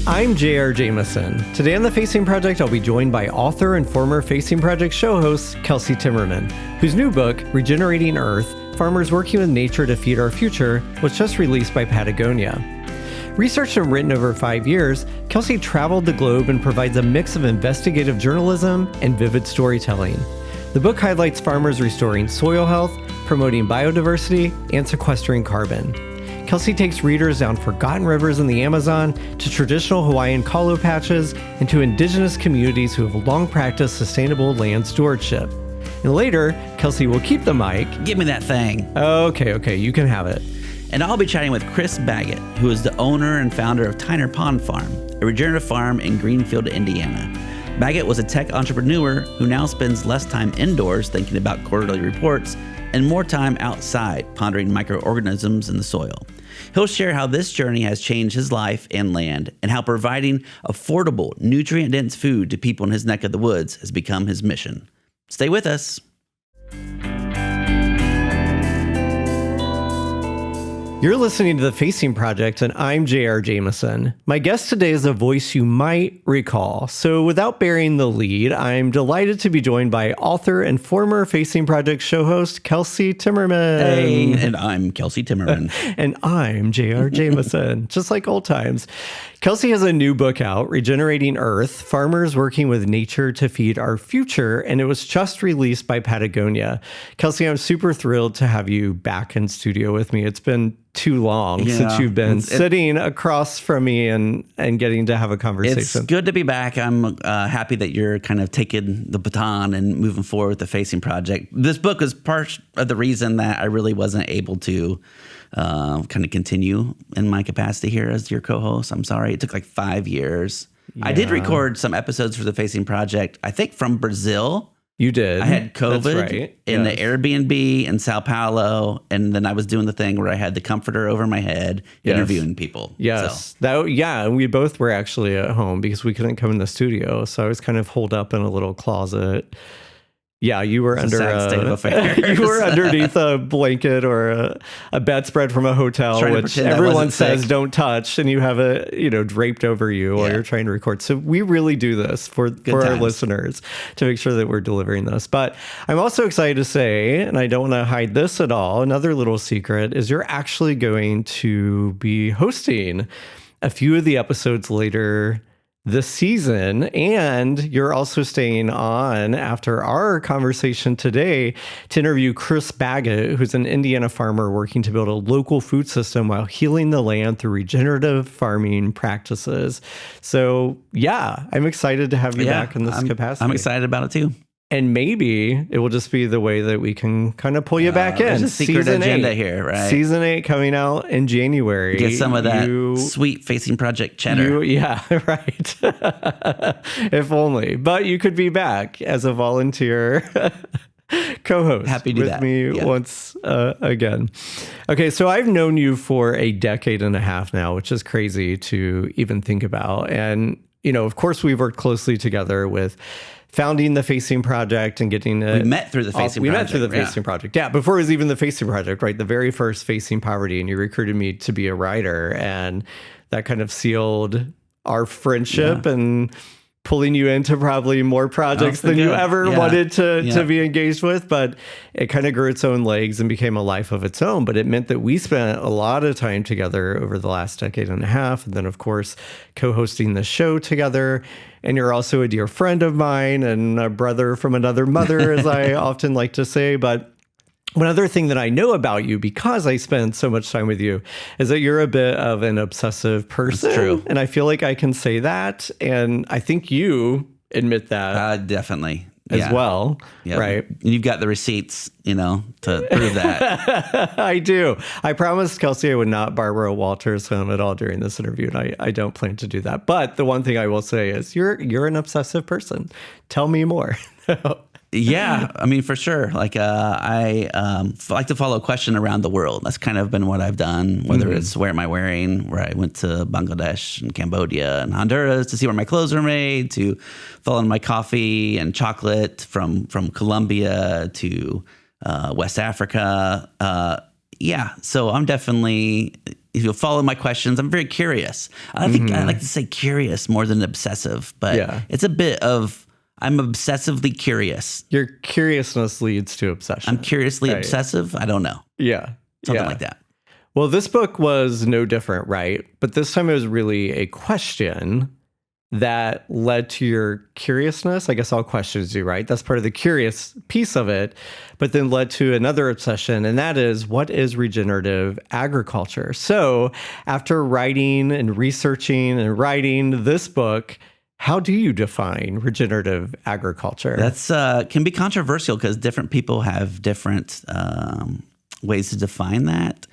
I'm J.R. Jamison. Today on The Facing Project, I'll be joined by author and former Facing Project show host, Kelsey Timmerman, whose new book, Regenerating Earth, Farmers Working with Nature to Feed Our Future, was just released by Patagonia. Researched and written over 5 years, Kelsey traveled the globe and provides a mix of investigative journalism and vivid storytelling. The book highlights farmers restoring soil health, promoting biodiversity, and sequestering carbon. Kelsey takes readers down forgotten rivers in the Amazon to traditional Hawaiian kalo patches and to indigenous communities who have long practiced sustainable land stewardship. And later, Kelsey will keep the mic. Give me that thing. Okay, you can have it. And I'll be chatting with Chris Baggot, who is the owner and founder of Tyner Pond Farm, a regenerative farm in Greenfield, Indiana. Baggot was a tech entrepreneur who now spends less time indoors thinking about quarterly reports and more time outside pondering microorganisms in the soil. He'll share how this journey has changed his life and land, and how providing affordable, nutrient-dense food to people in his neck of the woods has become his mission. Stay with us. You're listening to The Facing Project, and I'm J.R. Jamison. My guest today is a voice you might recall. So without burying the lead, I'm delighted to be joined by author and former Facing Project show host, Kelsey Timmerman. Hey, and I'm Kelsey Timmerman. And I'm J.R. Jamison, just like old times. Kelsey has a new book out, Regenerating Earth, Farmers Working with Nature to Feed Our Future, and it was just released by Patagonia. Kelsey, I'm super thrilled to have you back in studio with me. It's been too long since you've been sitting across from me and getting to have a conversation. It's good to be back. I'm happy that you're kind of taking the baton and moving forward with the Facing Project. This book is part of the reason that I really wasn't able to kind of continue in my capacity here as your co-host. I'm sorry. It took like 5 years. Yeah. I did record some episodes for the Facing Project, I think from Brazil. You did. I had COVID in the Airbnb in Sao Paulo, and then I was doing the thing where I had the comforter over my head, interviewing people. Yes. And we both were actually at home because we couldn't come in the studio, so I was kind of holed up in a little closet. Yeah, you were under state of affairs. You were underneath a blanket or a bedspread from a hotel, which everyone says don't touch, and you have it, draped over you while you're trying to record. So we really do this for our listeners to make sure that we're delivering this. But I'm also excited to say, and I don't want to hide this at all, another little secret is you're actually going to be hosting a few of the episodes later this season, and you're also staying on after our conversation today to interview Chris Baggot, who's an Indiana farmer working to build a local food system while healing the land through regenerative farming practices. So I'm excited to have you back in this capacity. I'm excited about it too. And maybe it will just be the way that we can kind of pull you back in. There's a secret agenda here, right? Season 8 coming out in January. Get some of that sweet Facing Project cheddar. Right. If only. But you could be back as a volunteer co-host. Happy to do with that. Me once again. Okay, so I've known you for a decade and a half now, which is crazy to even think about. And, of course, we've worked closely together with founding the Facing Project and getting we met through the Facing Project. We met through the Facing Project. Yeah, before it was even the Facing Project, right? The very first Facing Poverty, and you recruited me to be a writer, and that kind of sealed our friendship and pulling you into probably more projects than you ever wanted to be engaged with. But it kind of grew its own legs and became a life of its own. But it meant that we spent a lot of time together over the last decade and a half. And then, of course, co-hosting the show together. And you're also a dear friend of mine and a brother from another mother, as I often like to say. But one other thing that I know about you, because I spend so much time with you, is that you're a bit of an obsessive person. That's true. And I feel like I can say that. And I think you admit that. Definitely. As well, right? You've got the receipts, to prove that. I do. I promised Kelsey I would not Barbara Walters him at all during this interview, and I don't plan to do that. But the one thing I will say is you're an obsessive person. Tell me more. Yeah, I mean, for sure. Like, I like to follow a question around the world. That's kind of been what I've done, whether it's where am I wearing, where I went to Bangladesh and Cambodia and Honduras to see where my clothes are made, to following my coffee and chocolate from Colombia to West Africa. So I'm definitely, if you'll follow my questions, I'm very curious. I think I like to say curious more than obsessive, but it's a bit of, I'm obsessively curious. Your curiousness leads to obsession. I'm curiously obsessive. I don't know. Yeah. Something like that. Well, this book was no different, right? But this time it was really a question that led to your curiousness. I guess all questions do, right? That's part of the curious piece of it, but then led to another obsession, and that is, what is regenerative agriculture? So after writing and researching and writing this book, how do you define regenerative agriculture? That's can be controversial because different people have different ways to define that.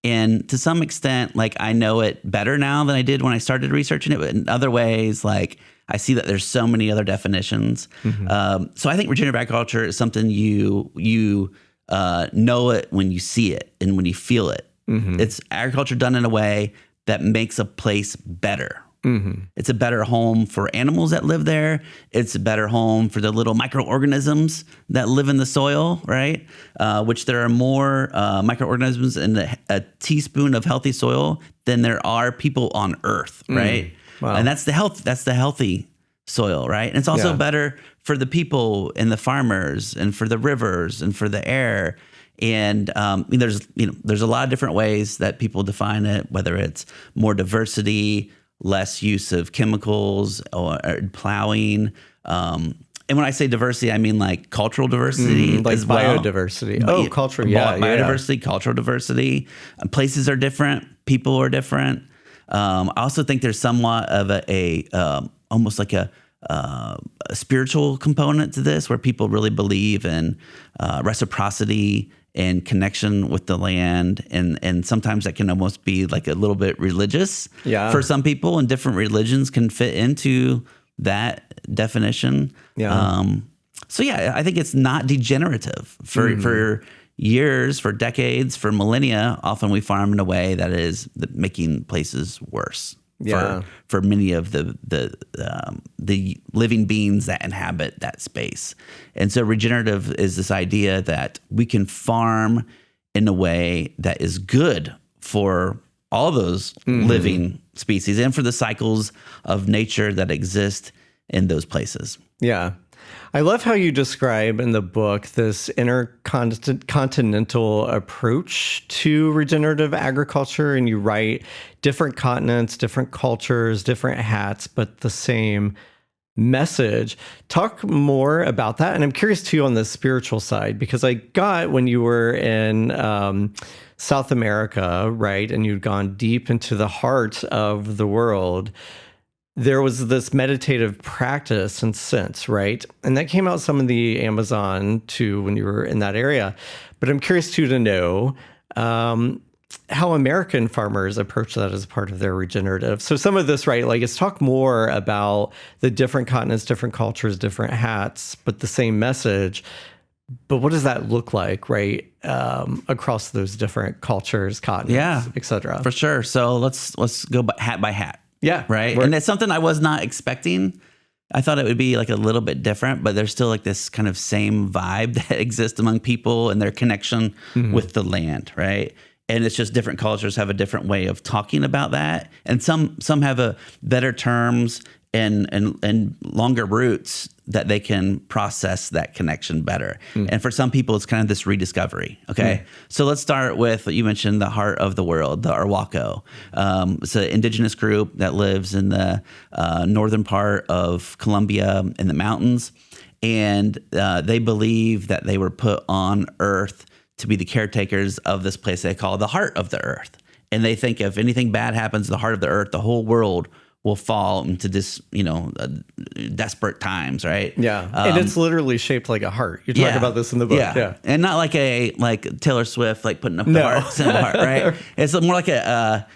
And to some extent, like, I know it better now than I did when I started researching it. But in other ways, like, I see that there's so many other definitions. So I think regenerative agriculture is something you know it when you see it and when you feel it. It's agriculture done in a way that makes a place better. It's a better home for animals that live there. It's a better home for the little microorganisms that live in the soil, right? Which there are more microorganisms in a teaspoon of healthy soil than there are people on Earth, right? Wow. And that's the healthy soil, right? And it's also better for the people and the farmers and for the rivers and for the air. And there's a lot of different ways that people define it, whether it's more diversity, less use of chemicals or plowing. And when I say diversity, I mean like cultural diversity, like as well. Biodiversity. Culture. Biodiversity, cultural diversity. Places are different. People are different. I also think there's somewhat of a almost like a spiritual component to this, where people really believe in reciprocity and connection with the land, and sometimes that can almost be like a little bit religious for some people, and different religions can fit into that definition. I think it's not degenerative. For years, for decades, for millennia, often we farm in a way that is making places worse. For many of the living beings that inhabit that space. And so regenerative is this idea that we can farm in a way that is good for all those living species and for the cycles of nature that exist in those places. Yeah. I love how you describe in the book this intercontinental approach to regenerative agriculture, and you write different continents, different cultures, different hats, but the same message. Talk more about that. And I'm curious too on the spiritual side, because I got when you were in South America, right, and you'd gone deep into the heart of the world, there was this meditative practice and sense, right? And that came out some in the Amazon too when you were in that area. But I'm curious too to know how American farmers approach that as part of their regenerative. So some of this, right, like, let's talk more about the different continents, different cultures, different hats, but the same message. But what does that look like, right, across those different cultures, continents, et cetera? For sure. So let's go hat by hat. Yeah. Right. And it's something I was not expecting. I thought it would be like a little bit different, but there's still like this kind of same vibe that exists among people and their connection with the land. Right. And it's just different cultures have a different way of talking about that. And some have a better terms and longer roots that they can process that connection better. And for some people, it's kind of this rediscovery. Okay. So let's start with, you mentioned the heart of the world, the Arhuaco. It's an indigenous group that lives in the northern part of Colombia in the mountains. And they believe that they were put on Earth to be the caretakers of this place they call the heart of the Earth. And they think if anything bad happens to the heart of the Earth, the whole world will fall into this, desperate times, right? Yeah. And it's literally shaped like a heart. You talk about this in the book. Yeah. And not like like Taylor Swift, like putting up the heart, symbol heart, right? It's more like a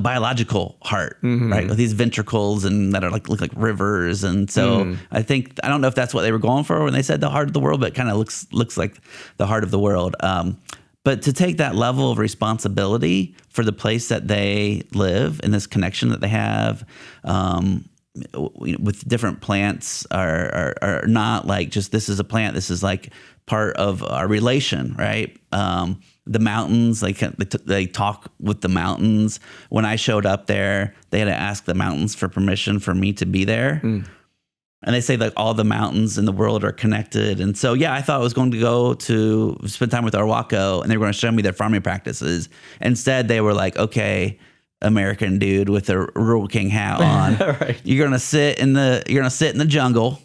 biological heart, right? With these ventricles and that are look like rivers. And so I don't know if that's what they were going for when they said the heart of the world, but it kind of looks like the heart of the world. But to take that level of responsibility for the place that they live and this connection that they have with different plants are not like just this is a plant. This is like part of our relation, right? The mountains, they talk with the mountains. When I showed up there, they had to ask the mountains for permission for me to be there. And they say like all the mountains in the world are connected. And so, yeah, I thought I was going to go to spend time with Arhuaco and they were going to show me their farming practices. Instead, they were like, okay, American dude with a rural king hat on, right. You're going to sit in the jungle,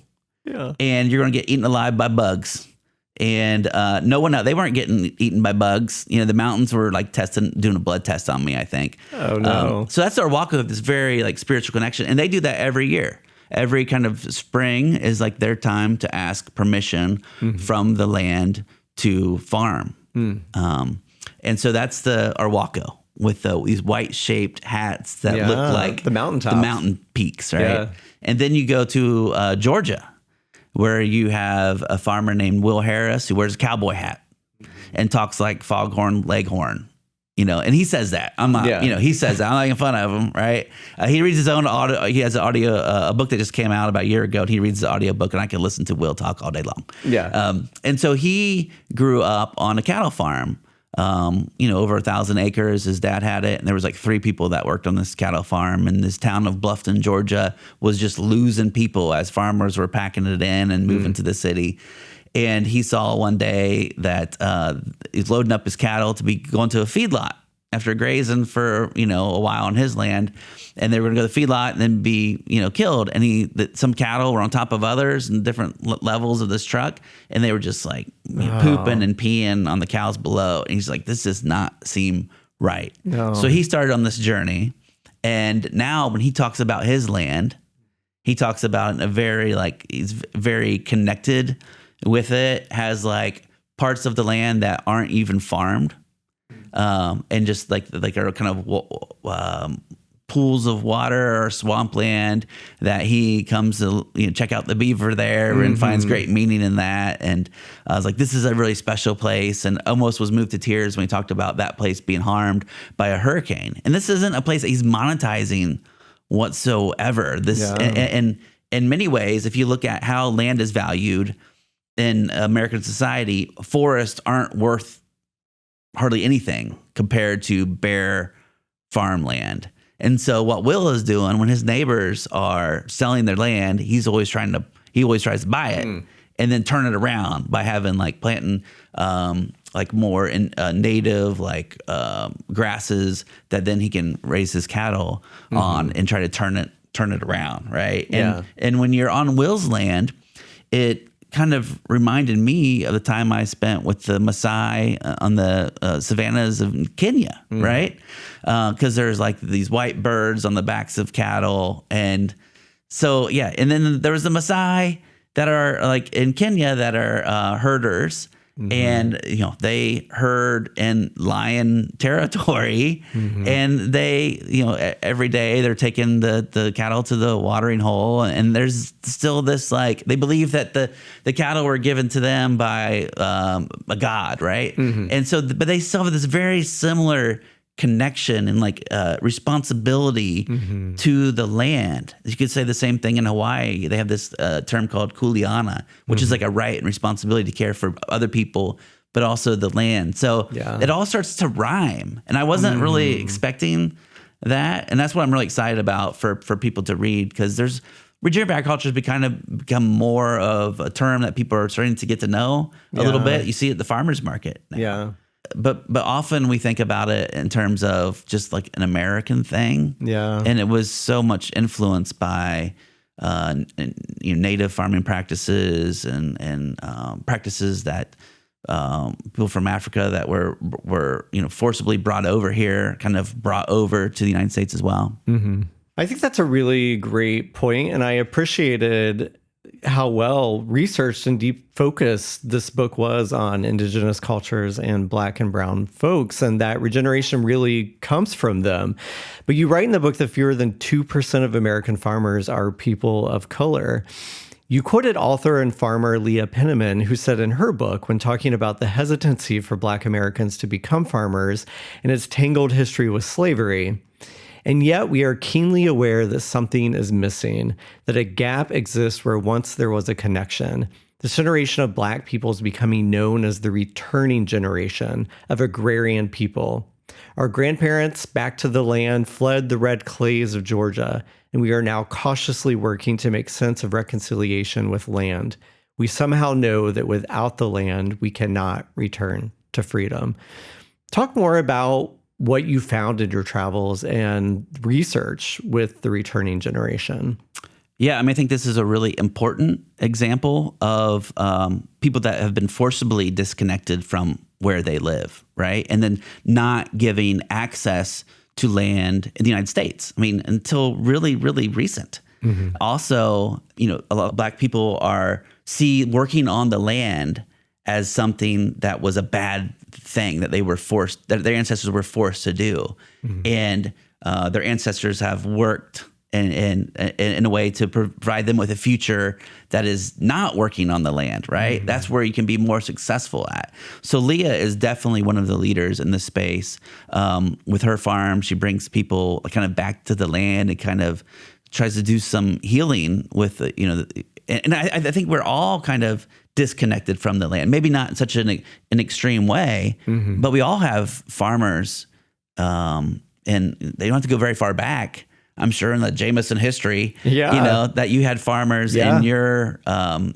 and you're going to get eaten alive by bugs. And no one else, they weren't getting eaten by bugs. You know, the mountains were like doing a blood test on me, I think. Oh no. So that's Arhuaco, this very like spiritual connection. And they do that every year. Every kind of spring is like their time to ask permission from the land to farm. And so that's the Arhuaco with these white shaped hats that look like the mountain peaks, right? And then you go to Georgia, where you have a farmer named Will Harris who wears a cowboy hat and talks like Foghorn Leghorn. You know, and he says that. I'm not, he says that. I'm not making fun of him, right? He reads his own audio. He has a book that just came out about a year ago. And he reads the audio book, and I can listen to Will talk all day long. And so he grew up on a cattle farm, over 1,000 acres. His dad had it, and there was like 3 people that worked on this cattle farm. And this town of Bluffton, Georgia, was just losing people as farmers were packing it in and moving to the city. And he saw one day that he's loading up his cattle to be going to a feedlot after grazing for, a while on his land. And they were going to go to the feedlot and then be, killed. And some cattle were on top of others in different levels of this truck. And they were just like pooping and peeing on the cows below. And he's like, this does not seem right. No. So he started on this journey. And now when he talks about his land, he talks about it in a very, he's very connected with it, has like parts of the land that aren't even farmed, and just like are kind of pools of water or swampland that he comes to check out the beaver there and finds great meaning in that. And I was like, this is a really special place, and almost was moved to tears when he talked about that place being harmed by a hurricane. And this isn't a place that he's monetizing whatsoever. And in many ways, if you look at how land is valued in American society, forests aren't worth hardly anything compared to bare farmland. And so what Will is doing when his neighbors are selling their land, he always tries to buy it and then turn it around by having planting more native grasses that then he can raise his cattle on and try to turn it around, right? And when you're on Will's land, it kind of reminded me of the time I spent with the Maasai on the savannas of Kenya, right? Because there's these white birds on the backs of cattle. And so, and then there was the Maasai that are in Kenya that are herders. And, they herd in lion territory, and they, every day they're taking the cattle to the watering hole. And there's still this, they believe that the cattle were given to them by a god, right? And so, but they still have this very similar connection and responsibility to the land. You could say the same thing in Hawaii. They have this term called kuleana, which is a right and responsibility to care for other people, but also the land. So it all starts to rhyme. And I wasn't really expecting that. And that's what I'm really excited about for people to read, because regenerative agriculture has become more of a term that people are starting to get to know a little bit. You see it at the farmers market now. But often we think about it in terms of just an American thing. And it was so much influenced by native farming practices and practices that people from Africa that were forcibly brought over here, kind of brought over to the United States as well. I think that's a really great point, and I appreciated how well researched and deep focused this book was on indigenous cultures and Black and brown folks, and that regeneration really comes from them. But you write in the book that fewer than 2% of American farmers are people of color. You quoted author and farmer Leah Penniman, who said in her book, when talking about the hesitancy for Black Americans to become farmers and its tangled history with slavery, and yet we are keenly aware that something is missing, that a gap exists where once there was a connection. This generation of Black people is becoming known as the returning generation of agrarian people. Our grandparents back to the land fled the red clays of Georgia, and we are now cautiously working to make sense of reconciliation with land. We somehow know that without the land, we cannot return to freedom. Talk more about what you found in your travels and research with the returning generation. Yeah, I mean, I think this is a really important example of people that have been forcibly disconnected from where they live, right? And then not giving access to land in the United States. I mean, until really, really recent. Mm-hmm. Also, a lot of Black people see working on the land as something that was a bad thing that that their ancestors were forced to do. Mm-hmm. And their ancestors have worked in a way to provide them with a future that is not working on the land, right? Mm-hmm. That's where you can be more successful at. So Leah is definitely one of the leaders in this space. With her farm, she brings people kind of back to the land and kind of tries to do some healing with, and I think we're all kind of disconnected from the land. Maybe not in such an extreme way, mm-hmm. but we all have farmers, and they don't have to go very far back. I'm sure in the Jamison history, that you had farmers in your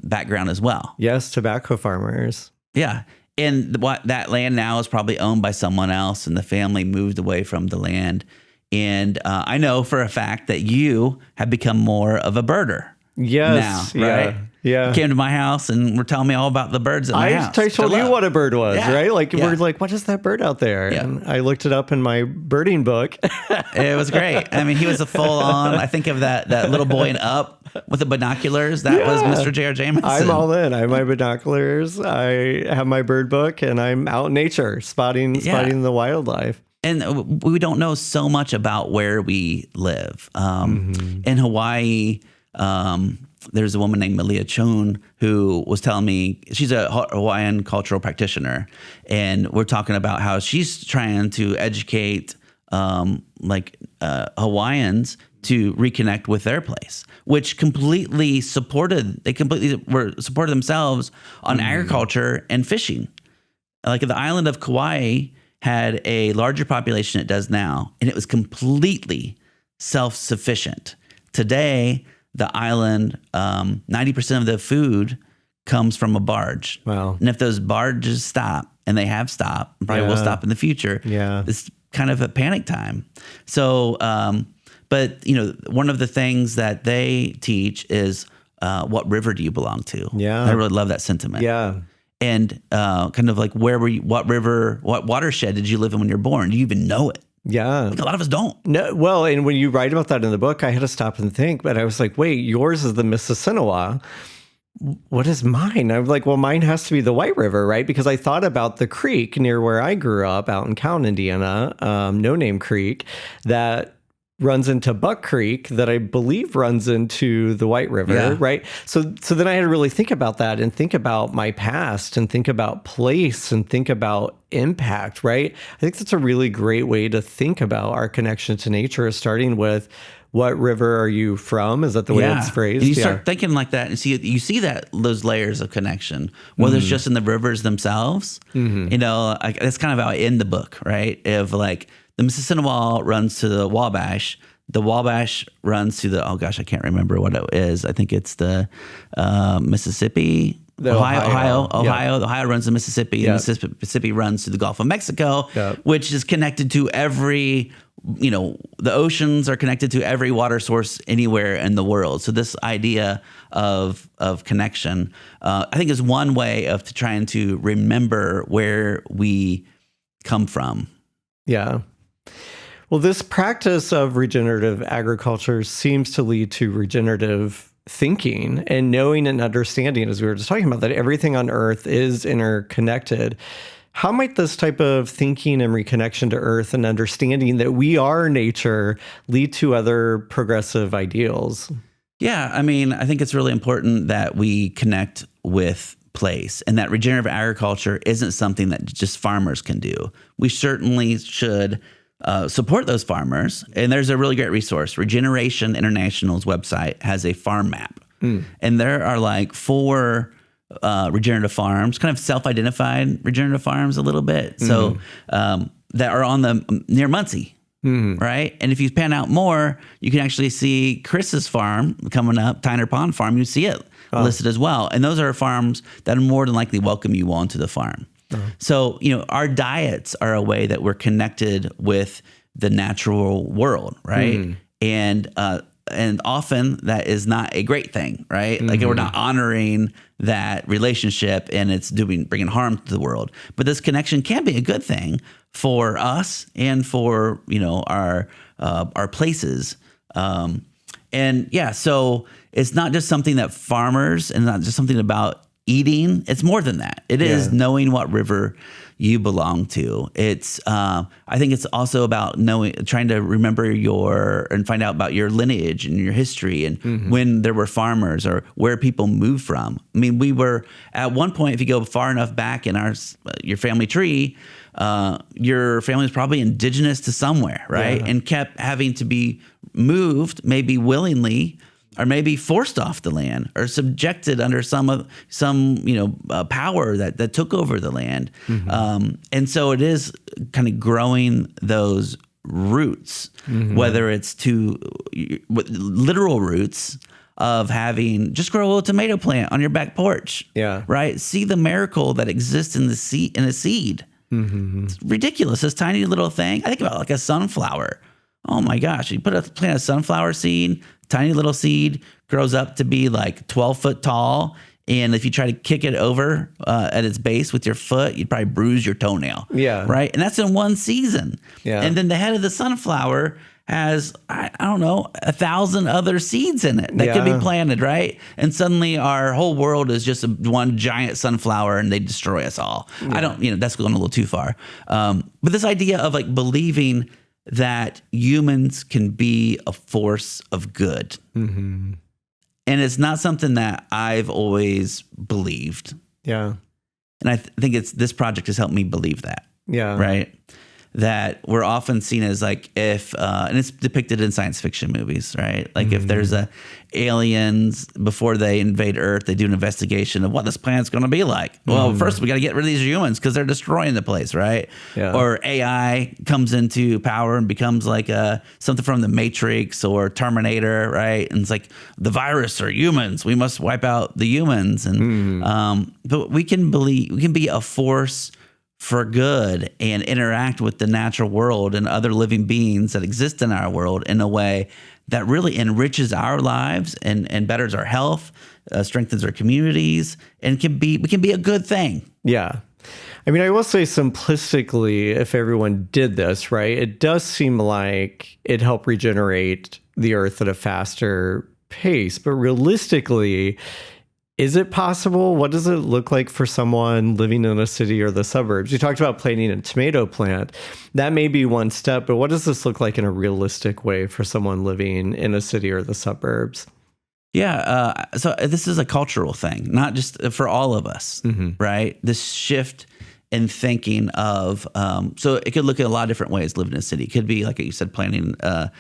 background as well. Yes, tobacco farmers. Yeah. And that land now is probably owned by someone else, and the family moved away from the land. And I know for a fact that you have become more of a birder. Yes. Now, right? Yeah. You came to my house and were telling me all about the birds in my house. I told you what a bird was, right? Like, we're like, what is that bird out there? Yeah. And I looked it up in my birding book. It was great. I mean, he was a full on, I think of that little boy in Up with the binoculars. That was Mr. J.R. Jamison. I'm all in. I have my binoculars. I have my bird book, and I'm out in nature spotting the wildlife. And we don't know so much about where we live. Mm-hmm. In Hawaii, there's a woman named Malia Chun who was telling me, she's a Hawaiian cultural practitioner, and we're talking about how she's trying to educate Hawaiians to reconnect with their place, which completely supported themselves on agriculture and fishing. Like the island of Kauai had a larger population than it does now, and it was completely self-sufficient. Today, the island, 90% of the food comes from a barge. Wow. And if those barges stop, and they have stopped, probably will stop in the future, it's kind of a panic time. So, but one of the things that they teach is what river do you belong to? Yeah. I really love that sentiment. Yeah. And kind of like, where were you, what river, what watershed did you live in when you're born? Do you even know it? Yeah. Like a lot of us don't. No, well, and when you write about that in the book, I had to stop and think, but I was like, wait, yours is the Mississinawa. What is mine? I'm like, well, mine has to be the White River, right? Because I thought about the creek near where I grew up out in Cowan, Indiana, No Name Creek, that runs into Buck Creek, that I believe runs into the White River, right? So then I had to really think about that and think about my past and think about place and think about impact, right? I think that's a really great way to think about our connection to nature, is starting with, what river are you from? Is that the way it's phrased? And you start thinking like that, and you see that those layers of connection, whether it's just in the rivers themselves. Mm-hmm. That's kind of how I end the book, right? Of like, the Mississinawa runs to the Wabash. The Wabash runs to I can't remember what it is. I think it's the Mississippi. Ohio. The Ohio runs to Mississippi. And Mississippi runs to the Gulf of Mexico, which is connected to every, the oceans are connected to every water source anywhere in the world. So this idea of connection, I think, is one way of trying to remember where we come from. Yeah. Well, this practice of regenerative agriculture seems to lead to regenerative thinking and knowing and understanding, as we were just talking about, that everything on Earth is interconnected. How might this type of thinking and reconnection to Earth and understanding that we are nature lead to other progressive ideals? Yeah, I mean, I think it's really important that we connect with place, and that regenerative agriculture isn't something that just farmers can do. We certainly should support those farmers. And there's a really great resource. Regeneration International's website has a farm map. And there are like 4 regenerative farms, kind of self-identified regenerative farms a little bit. So that are on the near Muncie. Right. And if you pan out more, you can actually see Chris's farm coming up, Tyner Pond Farm. You see it listed as well. And those are farms that are more than likely welcome you onto the farm. So, our diets are a way that we're connected with the natural world. Right. And often that is not a great thing. Right. Like we're not honoring that relationship, and it's bringing harm to the world. But this connection can be a good thing for us and for, our places. So it's not just something that farmers, and not just something about eating. It's more than that. It is knowing what river you belong to. It's, I think it's also about trying to remember and find out about your lineage and your history, and when there were farmers or where people moved from. I mean, we were at one point, if you go far enough back in your family tree, your family was probably indigenous to somewhere, right? And kept having to be moved, maybe willingly, or maybe forced off the land, or subjected under some power that took over the land. And so it is kind of growing those roots, whether it's literal roots of just grow a little tomato plant on your back porch. Right. See the miracle that exists in a seed. It's ridiculous. This tiny little thing. I think about like a sunflower. Oh my gosh. You plant a sunflower seed, tiny little seed, grows up to be like 12 foot tall. And if you try to kick it over at its base with your foot, you'd probably bruise your toenail. Right. And that's in one season. And then the head of the sunflower has, I don't know, 1,000 other seeds in it that could be planted, right? And suddenly our whole world is just one giant sunflower, and they destroy us all. That's going a little too far. But this idea of like believing that humans can be a force of good. And it's not something that I've always believed. And I think this project has helped me believe that. Right. That we're often seen as like and it's depicted in science fiction movies, right? Like if there's aliens, before they invade Earth, they do an investigation of what this planet's going to be like. Well, first we got to get rid of these humans because they're destroying the place, right? Or AI comes into power and becomes like something from the Matrix or Terminator, right? And it's like the virus are humans. We must wipe out the humans. And but we can be a force for good and interact with the natural world and other living beings that exist in our world in a way that really enriches our lives and betters our health, strengthens our communities, and we can be a good thing. I mean, I will say simplistically, if everyone did this, right, it does seem like it helped regenerate the earth at a faster pace. But realistically, is it possible? What does it look like for someone living in a city or the suburbs? You talked about planting a tomato plant. That may be one step, but what does this look like in a realistic way for someone living in a city or the suburbs? So this is a cultural thing, not just for all of us, right? This shift in thinking of, so it could look at a lot of different ways living in a city. It could be, like you said, planting a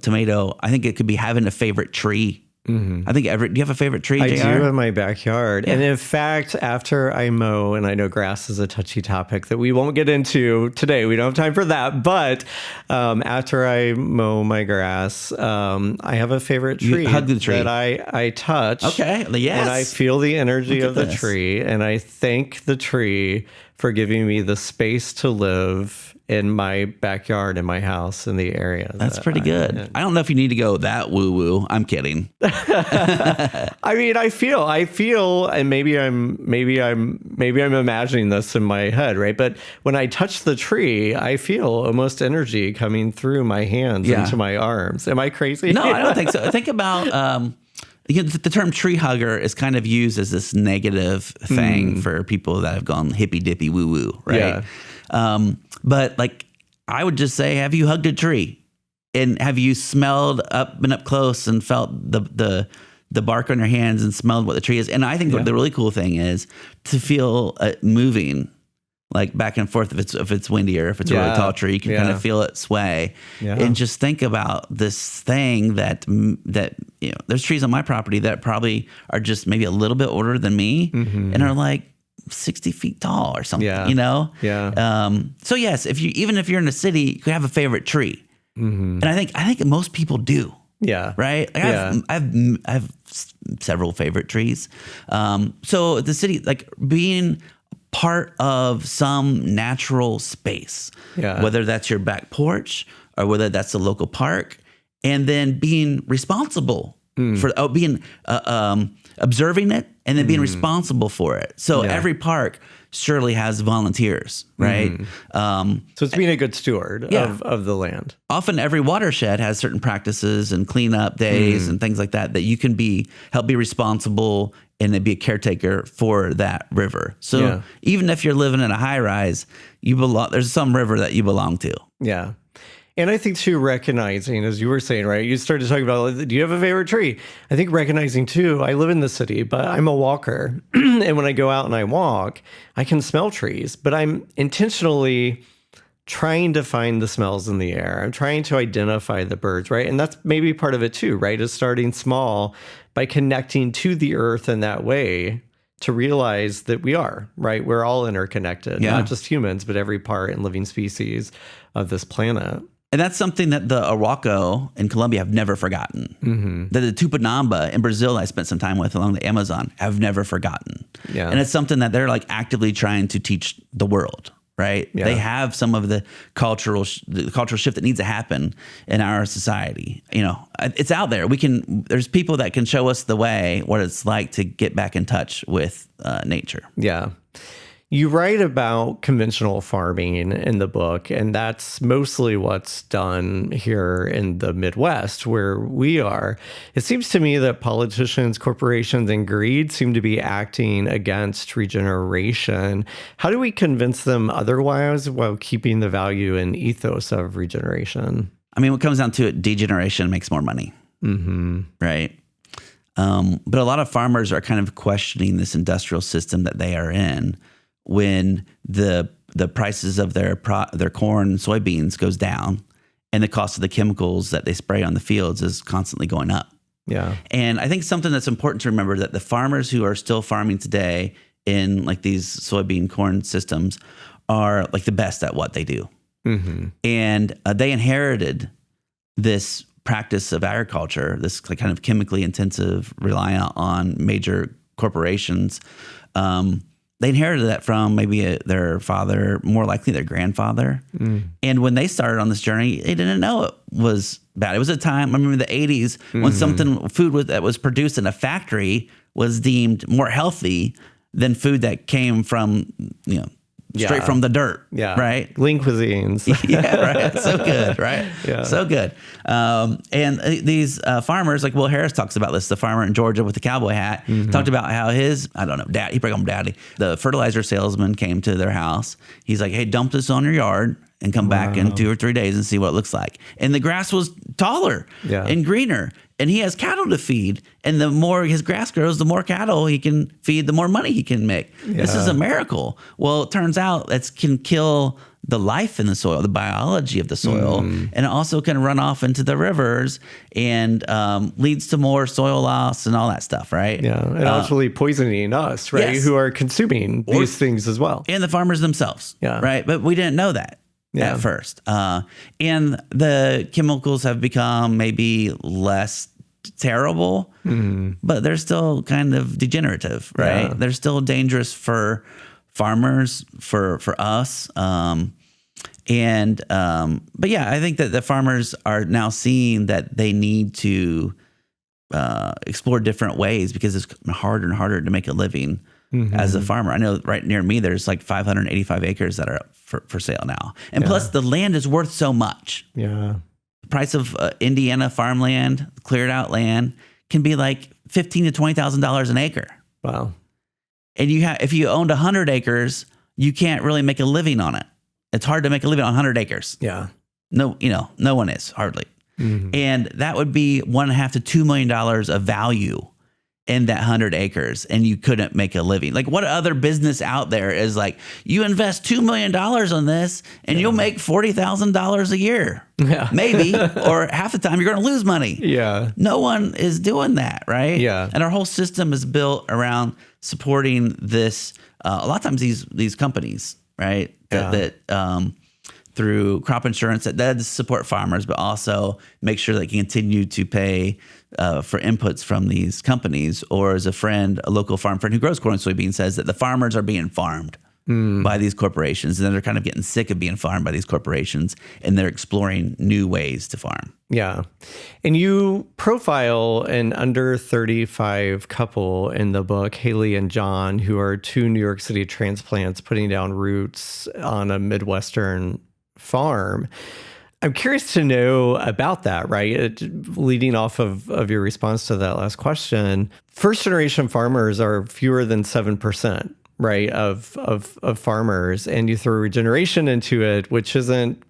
tomato. I think it could be having a favorite tree. I think do you have a favorite tree, JR? I do in my backyard. And in fact, after I mow, and I know grass is a touchy topic that we won't get into today. We don't have time for that. But after I mow my grass, I have a favorite tree, that I touch. Okay, yes. And I feel the energy of the tree. And I thank the tree for giving me the space to live in my backyard, in my house, in the area. That's pretty good. I don't know if you need to go that woo-woo. I'm kidding. I mean, I feel, and maybe I'm imagining this in my head, right? But when I touch the tree, I feel almost energy coming through my hands into my arms. Am I crazy? No, I don't think so. Think about, the term tree hugger is kind of used as this negative thing for people that have gone hippy dippy woo woo, right? But like, I would just say, have you hugged a tree, and have you been up close and felt the bark on your hands and smelled what the tree is? And I think the really cool thing is to feel it moving, like back and forth. If it's windy or if it's a really tall tree, you can kind of feel it sway, and just think about this thing that there's trees on my property that probably are just maybe a little bit older than me and are like 60 feet tall or something, Yeah. So yes, even if you're in a city, you could have a favorite tree. And I think most people do. Yeah. Right. Like I have several favorite trees. So the city, like being part of some natural space, whether that's your back porch or whether that's a local park, and then being responsible for being observing it and then being responsible for it. So every park surely has volunteers, right? So it's being a good steward of the land. Often every watershed has certain practices and cleanup days and things like that you can help be responsible and then be a caretaker for that river. So even if you're living in a high rise, there's some river that you belong to. Yeah. And I think too, recognizing, as you were saying, right, you started talking about, do you have a favorite tree? I think recognizing too, I live in the city, but I'm a walker. And when I go out and I walk, I can smell trees, but I'm intentionally trying to find the smells in the air. I'm trying to identify the birds, right? And that's maybe part of it too, right? Is starting small by connecting to the earth in that way to realize that we are, right? We're all interconnected, not just humans, but every part and living species of this planet. And that's something that the Arauco in Colombia have never forgotten. That the Tupinamba in Brazil I spent some time with along the Amazon have never forgotten. Yeah. And it's something that they're like actively trying to teach the world, right? Yeah. They have some of the cultural shift that needs to happen in our society. It's out there. There's people that can show us the way, what it's like to get back in touch with nature. Yeah. You write about conventional farming in the book, and that's mostly what's done here in the Midwest where we are. It seems to me that politicians, corporations, and greed seem to be acting against regeneration. How do we convince them otherwise while keeping the value and ethos of regeneration? I mean, what comes down to it, degeneration makes more money, right? But a lot of farmers are kind of questioning this industrial system that they are in, when the prices of their corn and soybeans goes down and the cost of the chemicals that they spray on the fields is constantly going up. Yeah. And I think something that's important to remember that the farmers who are still farming today in like these soybean corn systems are like the best at what they do. And they inherited this practice of agriculture, this kind of chemically intensive, reliant on major corporations. They inherited that from maybe their father, more likely their grandfather. And when they started on this journey, they didn't know it was bad. It was a time, I remember the 80s, when food that was produced in a factory was deemed more healthy than food that came from, straight from the dirt, right? Lean cuisines. Right. So good, right? Yeah. So good. And these farmers, like Will Harris talks about this, the farmer in Georgia with the cowboy hat, talked about how his, dad, he probably called him daddy, the fertilizer salesman came to their house. He's like, hey, dump this on your yard and come back in 2 or 3 days and see what it looks like. And the grass was taller and greener. And he has cattle to feed. And the more his grass grows, the more cattle he can feed, the more money he can make. This is a miracle. Well, it turns out that can kill the life in the soil, the biology of the soil. And it also can run off into the rivers and leads to more soil loss and all that stuff, right? Yeah, and ultimately poisoning us, right? Who are consuming these things as well. And the farmers themselves, right? But we didn't know that. At first. And the chemicals have become maybe less terrible, but they're still kind of degenerative, right? Yeah. They're still dangerous for farmers, for us. But I think that the farmers are now seeing that they need to explore different ways because it's harder and harder to make a living as a farmer. I know right near me, there's like 585 acres that are up for sale now. And plus the land is worth so much. Yeah. The price of Indiana farmland, cleared out land, can be like $15,000 to $20,000 an acre. Wow. And if you owned 100 acres, you can't really make a living on it. It's hard to make a living on 100 acres. Yeah. No one is hardly. And that would be $1.5 to $2 million of value in that 100 acres and you couldn't make a living? Like, what other business out there is like, you invest $2 million on this and you'll make $40,000 a year? Yeah. Maybe, or half the time you're going to lose money. Yeah. No one is doing that, right? Yeah. And our whole system is built around supporting this. A lot of times these companies, right, that through crop insurance that does support farmers, but also make sure they can continue to pay for inputs from these companies. Or as a local farm friend who grows corn and soybeans says that the farmers are being farmed by these corporations, and then they're kind of getting sick of being farmed by these corporations, and they're exploring new ways to farm. Yeah. And you profile an under 35 couple in the book, Haley and John, who are 2 New York City transplants putting down roots on a Midwestern farm. I'm curious to know about that, right? Leading off of your response to that last question, first generation farmers are fewer than 7%. Right, of farmers, and you throw regeneration into it, which isn't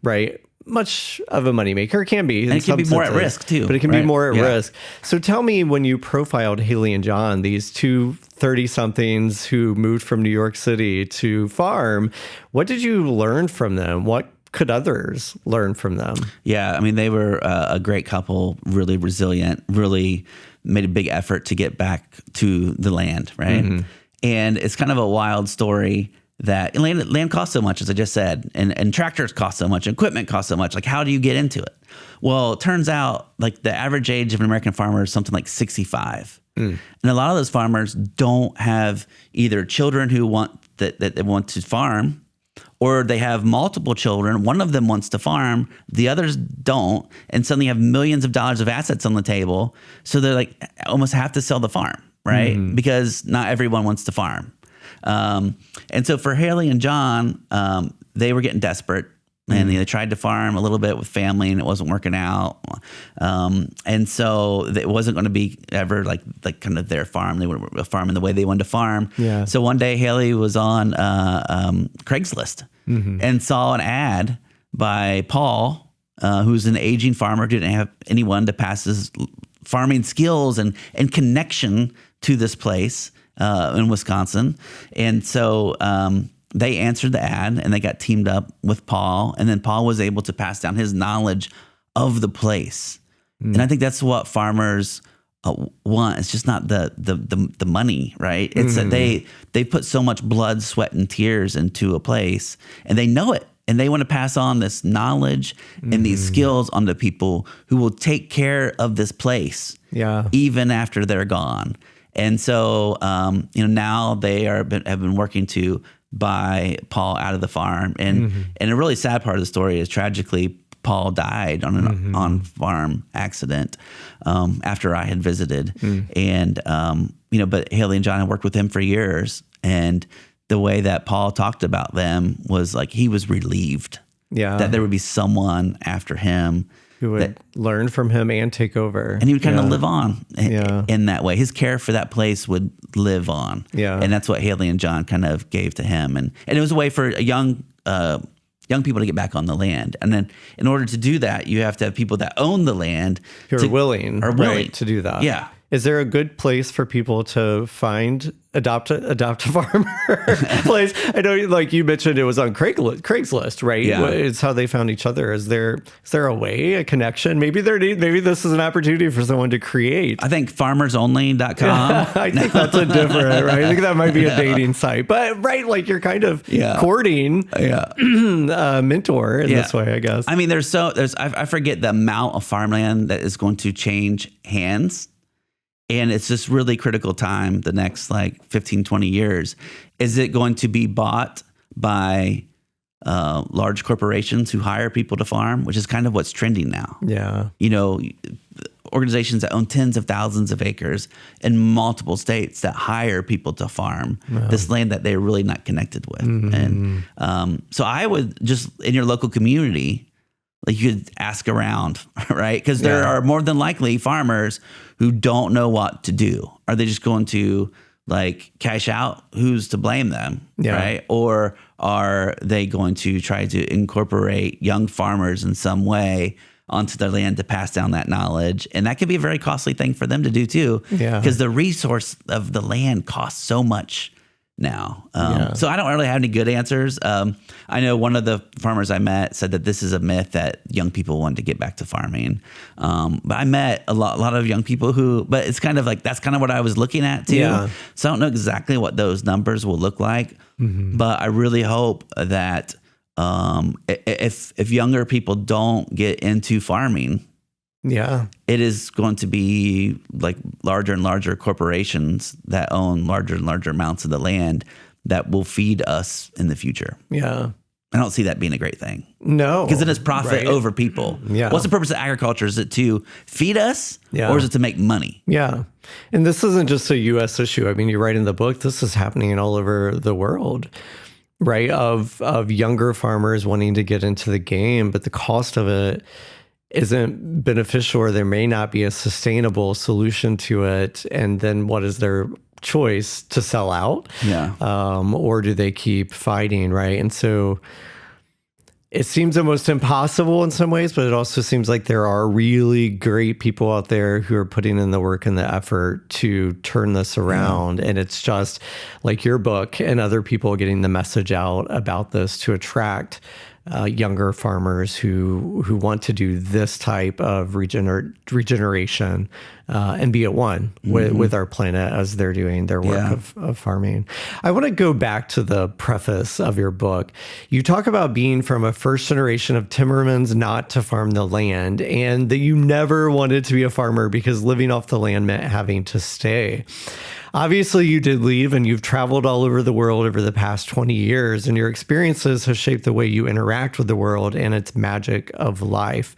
much of a moneymaker. It can be, and it can be more at risk too. But it can be more at risk. So tell me, when you profiled Haley and John, these 2 30-somethings who moved from New York City to farm, what did you learn from them? What could others learn from them? Yeah, I mean, they were a great couple, really resilient, really made a big effort to get back to the land, right? Mm-hmm. And it's kind of a wild story that land costs so much, as I just said, and tractors cost so much, and equipment costs so much. Like, how do you get into it? Well, it turns out like the average age of an American farmer is something like 65. And a lot of those farmers don't have either children who want that they want to farm, or they have multiple children. One of them wants to farm, the others don't, and suddenly have millions of dollars of assets on the table. So they're like almost have to sell the farm. Right? Because not everyone wants to farm. And so for Haley and John, they were getting desperate, and they tried to farm a little bit with family, and it wasn't working out. And so it wasn't going to be ever like kind of their farm. They were farming the way they wanted to farm. Yeah. So one day Haley was on Craigslist and saw an ad by Paul, who's an aging farmer, didn't have anyone to pass his farming skills and connection to this place in Wisconsin. And so they answered the ad, and they got teamed up with Paul. And then Paul was able to pass down his knowledge of the place. And I think that's what farmers want. It's just not the money, right? It's that they put so much blood, sweat, and tears into a place, and they know it. And they want to pass on this knowledge and these skills onto people who will take care of this place, even after they're gone. And so, now they have been working to buy Paul out of the farm. And a really sad part of the story is, tragically, Paul died on an on-farm accident after I had visited. And but Haley and John had worked with him for years, and the way that Paul talked about them was like he was relieved that there would be someone after him who would learn from him and take over. And he would kind of live on in that way. His care for that place would live on. Yeah. And that's what Haley and John kind of gave to him. And it was a way for young people to get back on the land. And then in order to do that, you have to have people that own the land who are willing to do that. Yeah. Is there a good place for people to adopt a farmer place? I know, like you mentioned, it was on Craigslist, right? Yeah. It's how they found each other. Is there a way, a connection? Maybe this is an opportunity for someone to create. I think farmersonly.com. I think that's a different, right? I think that might be a dating site, but like you're kind of courting a mentor in this way, I guess. I mean, I forget the amount of farmland that is going to change hands. And it's this really critical time, the next 15, 20 years. Is it going to be bought by large corporations who hire people to farm, which is kind of what's trending now? Yeah. Organizations that own tens of thousands of acres in multiple states that hire people to farm this land that they're really not connected with. And so I would just, in your local community, you could ask around, right? Because there are more than likely farmers who don't know what to do. Are they just going to cash out? Who's to blame them, right? Or are they going to try to incorporate young farmers in some way onto their land to pass down that knowledge. And that can be a very costly thing for them to do too. Yeah. Because the resource of the land costs so much now. So I don't really have any good answers. I know one of the farmers I met said that this is a myth that young people want to get back to farming. But I met a lot of young people but it's kind of like, that's kind of what I was looking at too. Yeah. So I don't know exactly what those numbers will look like, but I really hope that if younger people don't get into farming, it is going to be like larger and larger corporations that own larger and larger amounts of the land that will feed us in the future. Yeah. I don't see that being a great thing. No. Because then it's profit over people. Yeah. What's the purpose of agriculture? Is it to feed us or is it to make money? Yeah. And this isn't just a U.S. issue. I mean, you write in the book, this is happening all over the world, right? Of younger farmers wanting to get into the game, but the cost of it isn't beneficial, or there may not be a sustainable solution to it. And then what is their choice? To sell out? Yeah. Or do they keep fighting, right? And so it seems almost impossible in some ways, but it also seems like there are really great people out there who are putting in the work and the effort to turn this around. And it's just like your book and other people getting the message out about this to attract younger farmers who want to do this type of regeneration and be at one with our planet as they're doing their work of farming. I want to go back to the preface of your book. You talk about being from a first generation of Timmermans not to farm the land, and that you never wanted to be a farmer because living off the land meant having to stay. Obviously, you did leave, and you've traveled all over the world over the past 20 years, and your experiences have shaped the way you interact with the world and its magic of life.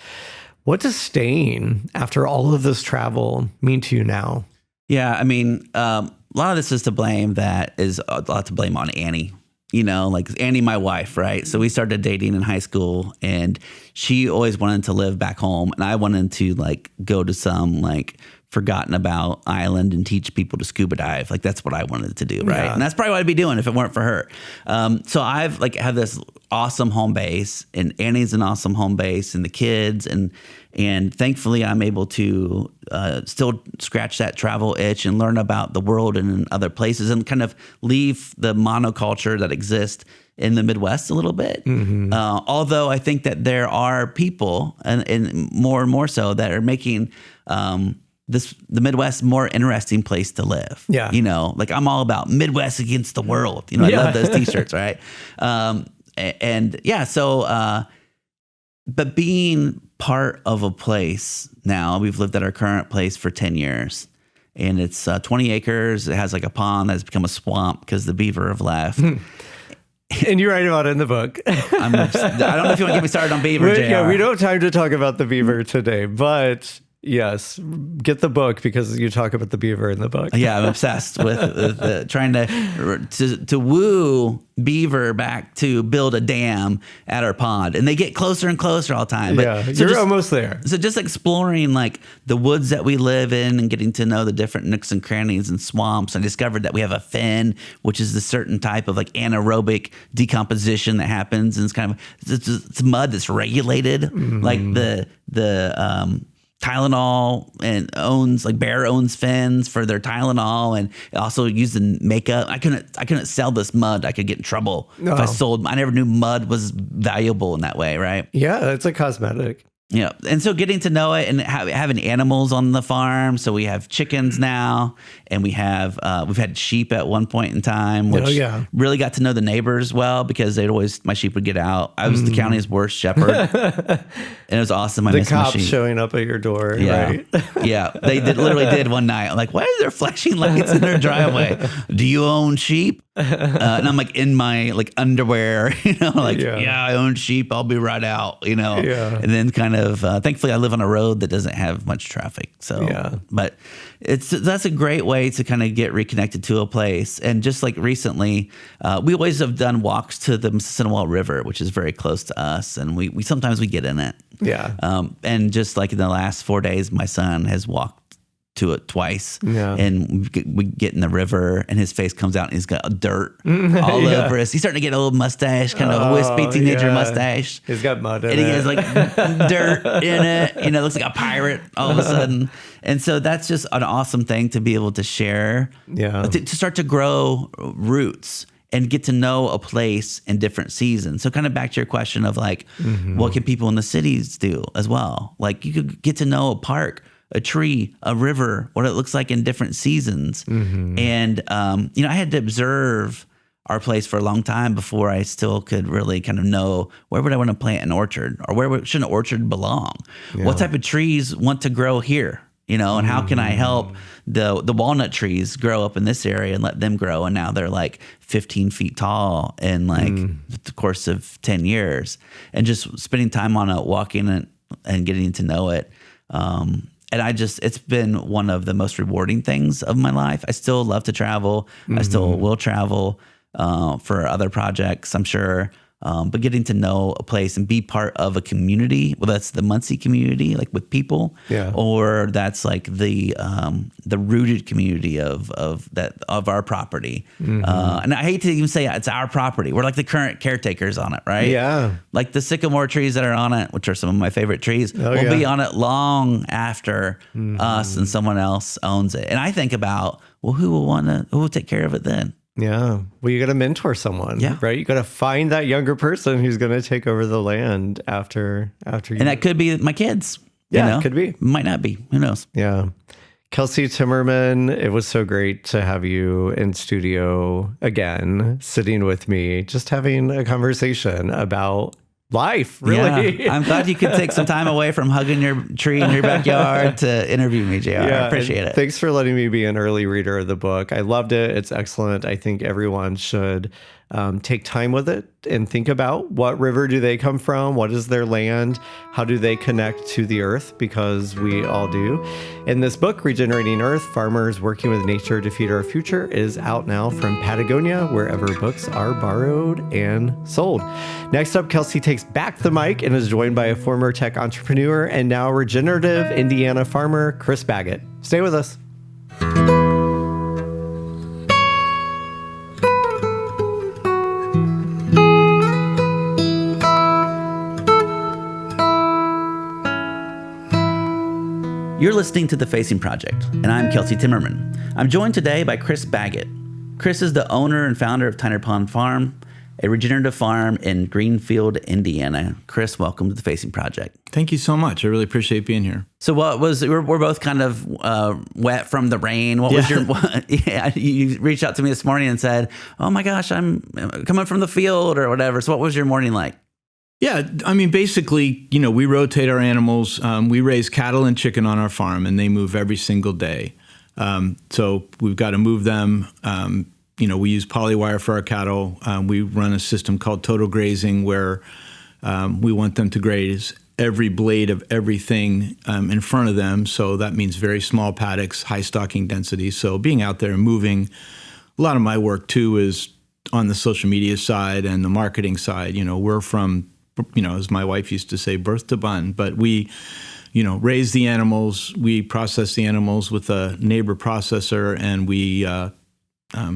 What does staying after all of this travel mean to you now? Yeah, I mean, a lot of this is to blame. That is a lot to blame on Annie. You know, like Annie, my wife, right? So we started dating in high school, and she always wanted to live back home, and I wanted to like go to some like forgotten about island and teach people to scuba dive. Like that's what I wanted to do, right? Yeah. And that's probably what I'd be doing if it weren't for her. So I've like had this awesome home base, and Annie's an awesome home base, and the kids, and thankfully I'm able to still scratch that travel itch and learn about the world and in other places, and kind of leave the monoculture that exists in the Midwest a little bit. Although I think that there are people, and more so, that are making the Midwest more interesting place to live. Yeah. You know, like I'm all about Midwest against the world. You know, I love those t-shirts, right? But being part of a place now, we've lived at our current place for 10 years, and it's 20 acres. It has like a pond that's become a swamp because the beaver have left. And you write about it in the book. I don't know if you want to get me started on beaver, JR. Yeah, we don't have time to talk about the beaver today, but yes, get the book because you talk about the beaver in the book. Yeah, I'm obsessed with trying to woo beaver back to build a dam at our pond, and they get closer and closer all the time. But you're almost there. So just exploring like the woods that we live in and getting to know the different nooks and crannies and swamps. I discovered that we have a fen, which is the certain type of like anaerobic decomposition that happens, and it's kind of it's mud that's regulated, like the Tylenol, and Bayer owns fens for their Tylenol, and also used in makeup. I couldn't sell this mud. I could get in trouble if I sold. I never knew mud was valuable in that way, right? Yeah, it's a cosmetic. Yeah, and so getting to know it and having animals on the farm. So we have chickens now, and we've had sheep at one point in time, which really got to know the neighbors well, because my sheep would get out. I was the county's worst shepherd, and it was awesome. The cops showing up at your door, right? Yeah, they literally did one night. I'm like, why are there flashing lights in their driveway? Do you own sheep? And I'm like in my like underwear, I own sheep. I'll be right out, and then kind of, thankfully I live on a road that doesn't have much traffic. So, but that's a great way to kind of get reconnected to a place. And just like recently, we always have done walks to the Mississippi River, which is very close to us. And we sometimes we get in it. Yeah. And just like in the last 4 days, my son has walked to it twice. Yeah. And we get in the river, and his face comes out, and he's got dirt all over us. He's starting to get a little mustache, kind of wispy teenager mustache. He's got mud in and it. And he has like dirt in it. Looks like a pirate all of a sudden. And so that's just an awesome thing to be able to share. Yeah. To start to grow roots and get to know a place in different seasons. So kind of back to your question of like, what can people in the cities do as well? Like you could get to know a park, a tree, a river, what it looks like in different seasons. And, I had to observe our place for a long time before I still could really kind of know where would I want to plant an orchard, or where should an orchard belong? Yeah. What type of trees want to grow here? And how can I help the walnut trees grow up in this area and let them grow? And now they're like 15 feet tall in like the course of 10 years, and just spending time on it, walking it and getting to know it. And it's been one of the most rewarding things of my life. I still love to travel. I still will travel for other projects, I'm sure. But getting to know a place and be part of a community, well, that's the Muncie community, like with people, or that's like the rooted community of our property. And I hate to even say it's our property. We're like the current caretakers on it, right? Yeah. Like the sycamore trees that are on it, which are some of my favorite trees, will be on it long after us and someone else owns it. And I think about, well, who will take care of it then? Yeah. Well, you got to mentor someone, right? You got to find that younger person who's going to take over the land after you. And that could be my kids. Yeah, it could be. Might not be. Who knows? Yeah. Kelsey Timmerman, it was so great to have you in studio again, sitting with me, just having a conversation about life, really. Yeah. I'm glad you could take some time away from hugging your tree in your backyard to interview me, JR. I appreciate it. Thanks for letting me be an early reader of the book. I loved it. It's excellent. I think everyone should take time with it and think about what river do they come from? What is their land? How do they connect to the earth? Because we all do. In this book, Regenerating Earth, Farmers Working with Nature to Feed Our Future, is out now from Patagonia, wherever books are borrowed and sold. Next up, Kelsey takes back the mic and is joined by a former tech entrepreneur and now regenerative Indiana farmer, Chris Baggot. Stay with us. You're listening to The Facing Project, and I'm Kelsey Timmerman. I'm joined today by Chris Baggot. Chris is the owner and founder of Tyner Pond Farm, a regenerative farm in Greenfield, Indiana. Chris, welcome to The Facing Project. Thank you so much. I really appreciate being here. So we're both kind of wet from the rain. What was your, you reached out to me this morning and said, oh my gosh, I'm coming from the field or whatever. So what was your morning like? Yeah, I mean, basically, we rotate our animals. We raise cattle and chicken on our farm, and they move every single day. So we've got to move them. We use polywire for our cattle. We run a system called total grazing where we want them to graze every blade of everything in front of them. So that means very small paddocks, high stocking density. So being out there and moving, a lot of my work, too, is on the social media side and the marketing side. We're from, as my wife used to say, birth to bun. But we, raise the animals, we process the animals with a neighbor processor, and we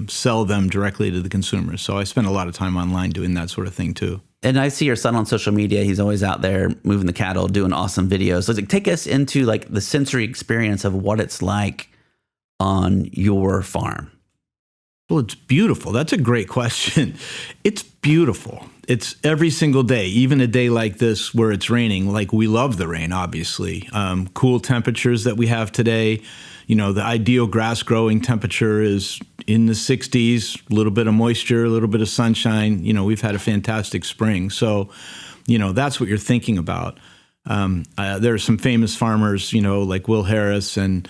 sell them directly to the consumers. So I spend a lot of time online doing that sort of thing, too. And I see your son on social media. He's always out there moving the cattle, doing awesome videos. So take us into like the sensory experience of what it's like on your farm. Well, it's beautiful. That's a great question. It's beautiful. It's every single day, even a day like this where it's raining. Like, we love the rain, obviously. Cool temperatures that we have today. The ideal grass growing temperature is in the 60s, a little bit of moisture, a little bit of sunshine. We've had a fantastic spring. So, that's what you're thinking about. There are some famous farmers, like Will Harris and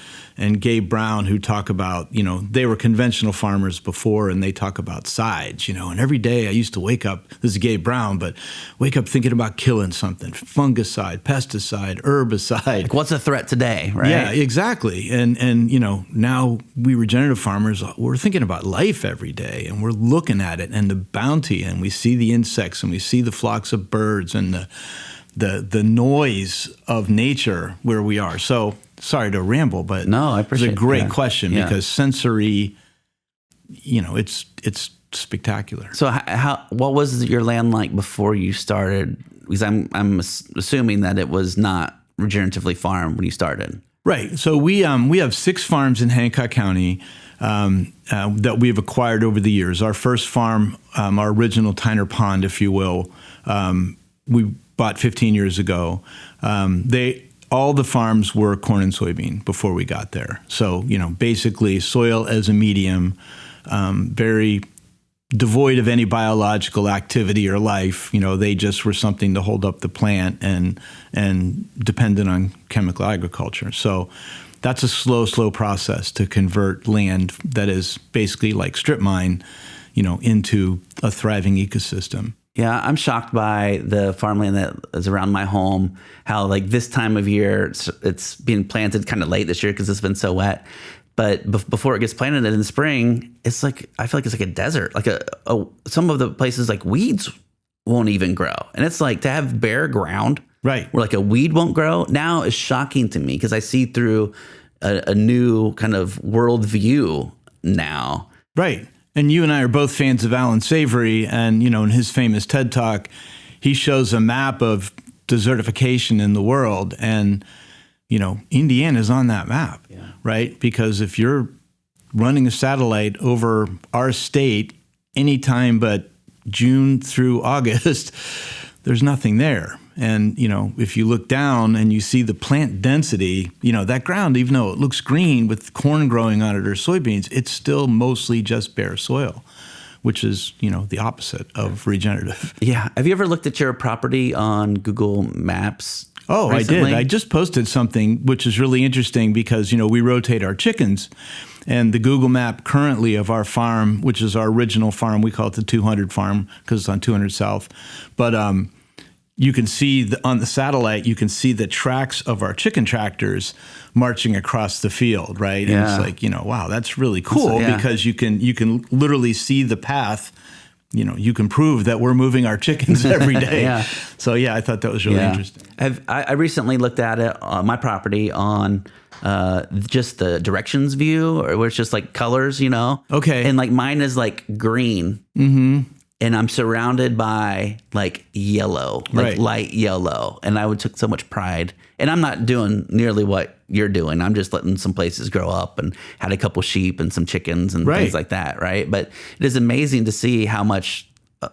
Gabe Brown, who talk about, they were conventional farmers before, and they talk about sides, and every day I used to wake up, this is Gabe Brown, but wake up thinking about killing something, fungicide, pesticide, herbicide. Like, what's a threat today, right? Yeah, exactly. And now we regenerative farmers, we're thinking about life every day, and we're looking at it and the bounty, and we see the insects, and we see the flocks of birds and the noise of nature where we are. So sorry to ramble, but no, I appreciate it's a great question because sensory, it's spectacular. So what was your land like before you started? Because I'm assuming that it was not regeneratively farmed when you started. Right. So we have 6 farms in Hancock County that we've acquired over the years. Our first farm, our original Tyner Pond, if you will, we bought 15 years ago. All the farms were corn and soybean before we got there. So, basically soil as a medium, very devoid of any biological activity or life. They just were something to hold up the plant and dependent on chemical agriculture. So that's a slow process to convert land that is basically like strip mine, into a thriving ecosystem. Yeah, I'm shocked by the farmland that is around my home, how like this time of year, it's being planted kind of late this year because it's been so wet. But before it gets planted in the spring, it's like, I feel like it's like a desert. Like some of the places like weeds won't even grow. And it's like to have bare ground, right, where like a weed won't grow now is shocking to me because I see through a new kind of worldview now. Right. And you and I are both fans of Alan Savory, and in his famous TED Talk, he shows a map of desertification in the world, and Indiana's on that map, right? Because if you're running a satellite over our state anytime but June through August, there's nothing there. And, if you look down and you see the plant density, that ground, even though it looks green with corn growing on it or soybeans, it's still mostly just bare soil, which is, the opposite of regenerative. Yeah. Have you ever looked at your property on Google Maps? Oh, recently? I did. I just posted something, which is really interesting because, we rotate our chickens. And the Google map currently of our farm, which is our original farm, we call it the 200 farm because it's on 200 South. But you can see on the satellite, you can see the tracks of our chicken tractors marching across the field, right? And it's like, wow, that's really cool because you can literally see the path. You can prove that we're moving our chickens every day. So, I thought that was really interesting. I recently looked at it on my property on just the directions view, where it's just like colors, Okay. And like mine is like green. Mm-hmm. And I'm surrounded by like yellow, like light yellow. And I took so much pride. And I'm not doing nearly what you're doing. I'm just letting some places grow up and had a couple sheep and some chickens and things like that, right? But it is amazing to see how much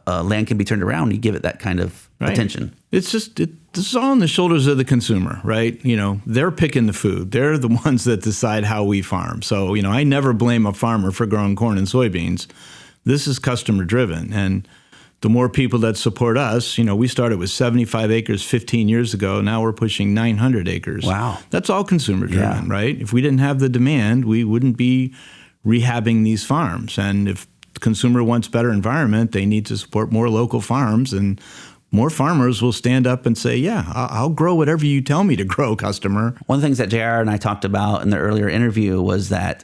land can be turned around when you give it that kind of attention. It's just, this is all on the shoulders of the consumer, right? They're picking the food. They're the ones that decide how we farm. So, I never blame a farmer for growing corn and soybeans. This is customer driven. And the more people that support us, we started with 75 acres 15 years ago. Now we're pushing 900 acres. Wow. That's all consumer driven, right? If we didn't have the demand, we wouldn't be rehabbing these farms. And if the consumer wants better environment, they need to support more local farms, and more farmers will stand up and say, I'll grow whatever you tell me to grow, customer. One of the things that JR and I talked about in the earlier interview was that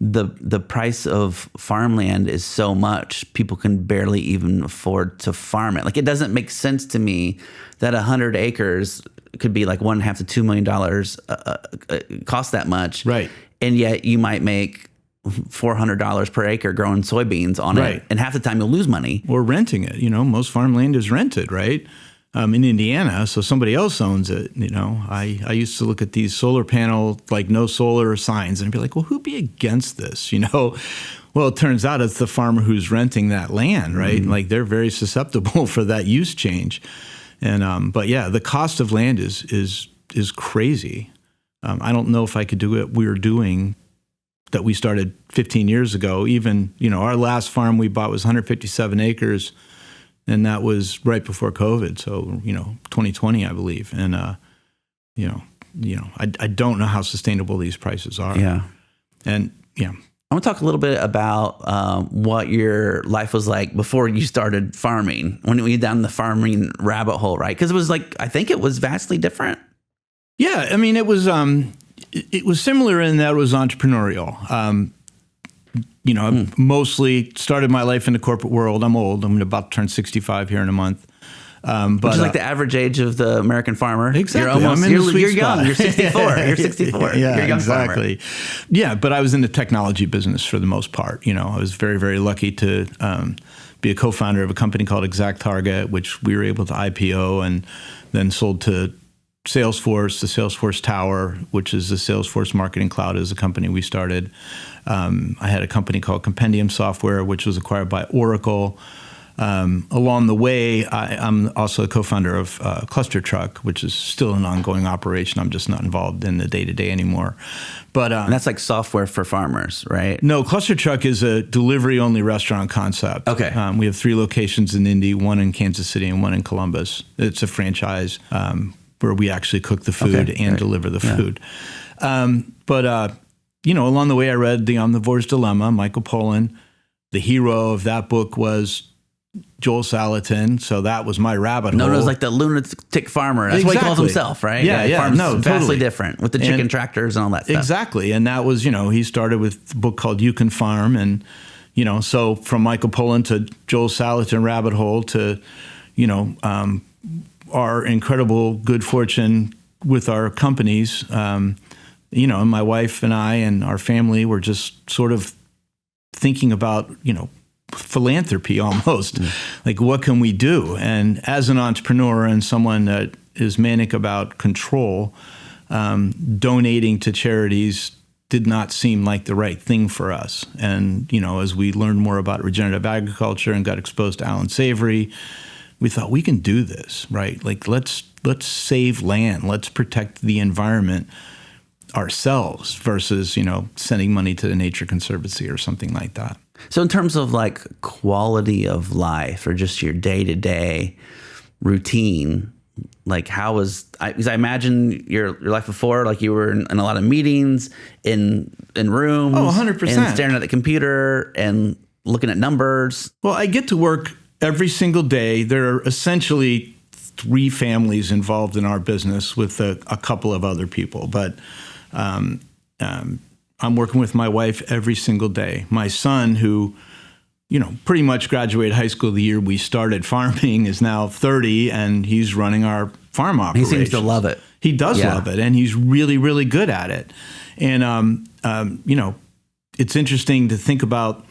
the price of farmland is so much, people can barely even afford to farm it. Like, it doesn't make sense to me that 100 acres could be like $1.5 to $2 million cost that much. Right. And yet you might make $400 per acre growing soybeans on it. And half the time you'll lose money. Or renting it. Most farmland is rented, right? In Indiana, so somebody else owns it. I used to look at these solar panel, like no solar signs, and be like, well, who'd be against this? Well, it turns out it's the farmer who's renting that land, right? Mm-hmm. Like, they're very susceptible for that use change. And but the cost of land is crazy. I don't know if I could do what we were doing that we started 15 years ago. Even our last farm we bought was 157 acres. And that was right before COVID, so 2020, I believe. And I don't know how sustainable these prices are. Yeah, and I want to talk a little bit about what your life was like before you started farming. When you down the farming rabbit hole, right? Because it was like, I think it was vastly different. Yeah, I mean, it was similar in that it was entrepreneurial. I mostly started my life in the corporate world. I'm old. I'm about to turn 65 here in a month. Which is like the average age of the American farmer. Exactly. You're young. You're 64. You're 64. Yeah, you're a young exactly. Farmer. Yeah, but I was in the technology business for the most part. I was very, very lucky to be a co-founder of a company called ExactTarget, which we were able to IPO and then sold to Salesforce, the Salesforce Tower, which is the Salesforce Marketing Cloud, is a company we started. I had a company called Compendium Software, which was acquired by Oracle. Along the way, I'm also a co-founder of Cluster Truck, which is still an ongoing operation. I'm just not involved in the day-to-day anymore. But and that's like software for farmers, right? No, Cluster Truck is a delivery-only restaurant concept. Okay. We have 3 locations in Indy, 1 in Kansas City and 1 in Columbus. It's a franchise where we actually cook the food and deliver the food. But along the way, I read The Omnivore's Dilemma, Michael Pollan. The hero of that book was Joel Salatin, so that was my rabbit hole. No, it was like the lunatic farmer. That's what he calls himself, right? Yeah. Farm's No, vastly totally different with the chicken tractors and all that stuff. Exactly, and that was, he started with a book called You Can Farm, and, so from Michael Pollan to Joel Salatin rabbit hole to, our incredible good fortune with our companies, and my wife and I and our family were just sort of thinking about, philanthropy almost. Like, what can we do? And as an entrepreneur and someone that is manic about control, donating to charities did not seem like the right thing for us. And, as we learned more about regenerative agriculture and got exposed to Alan Savory, we thought we can do this, right? Like, let's save land. Let's protect the environment ourselves versus, sending money to the Nature Conservancy or something like that. So in terms of like quality of life or just your day-to-day routine, like how was, because I imagine your life before, like you were in a lot of meetings, in rooms. Oh, 100%. And staring at the computer and looking at numbers. Well, I get to work every single day. There are essentially 3 families involved in our business with a couple of other people. But I'm working with my wife every single day. My son, who, pretty much graduated high school the year we started farming, is now 30, and he's running our farm operations. He seems to love it. He does love it, and he's really, really good at it. And, it's interesting to think about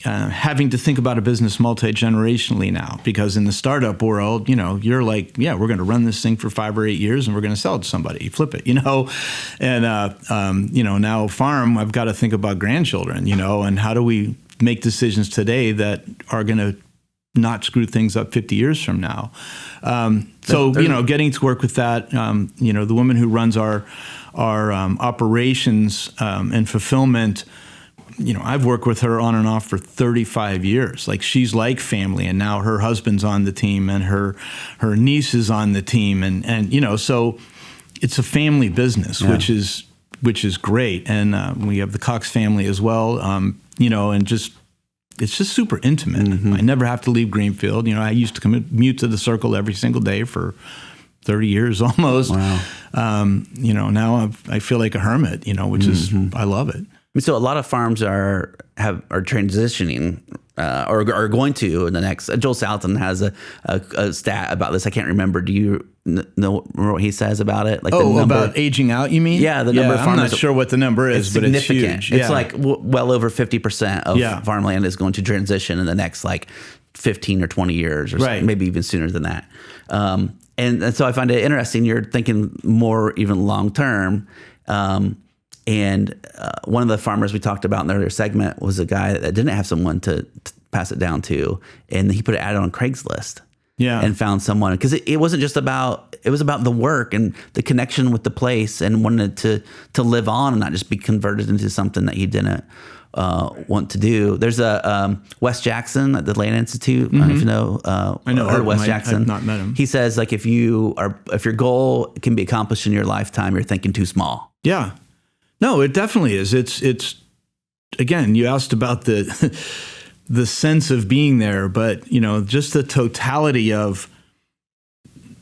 having to think about a business multi-generationally now, because in the startup world, you're like, we're going to run this thing for 5 or 8 years and we're going to sell it to somebody, flip it, and, now farm, I've got to think about grandchildren, and how do we make decisions today that are going to not screw things up 50 years from now. Getting to work with that, the woman who runs our operations and fulfillment, I've worked with her on and off for 35 years. Like, she's like family, and now her husband's on the team and her niece is on the team. And so it's a family business, which is great. And we have the Cox family as well, and it's just super intimate. I never have to leave Greenfield. I used to commute to the Circle every single day for 30 years almost. Wow. Now I feel like a hermit, which is, I love it. So a lot of farms are transitioning or are going to in the next. Joel Salatin has a stat about this. I can't remember. Do you know what he says about it? Like the number, about aging out, you mean? Yeah, the number of farmers. I'm not sure what the number is, but it's huge. It's like well over 50% of farmland is going to transition in the next like 15 or 20 years, or maybe even sooner than that. And so I find it interesting. You're thinking more even long term. And one of the farmers we talked about in the earlier segment was a guy that didn't have someone to pass it down to, and he put it out on Craigslist. And found someone, because it wasn't just about, it was about the work and the connection with the place, and wanted to live on and not just be converted into something that he didn't want to do. There's a Wes Jackson at the Land Institute. I don't know if you know. I know Wes Jackson. I've not met him. He says, like, if your goal can be accomplished in your lifetime, you're thinking too small. Yeah. No, it definitely is. It's again, you asked about the sense of being there, but just the totality of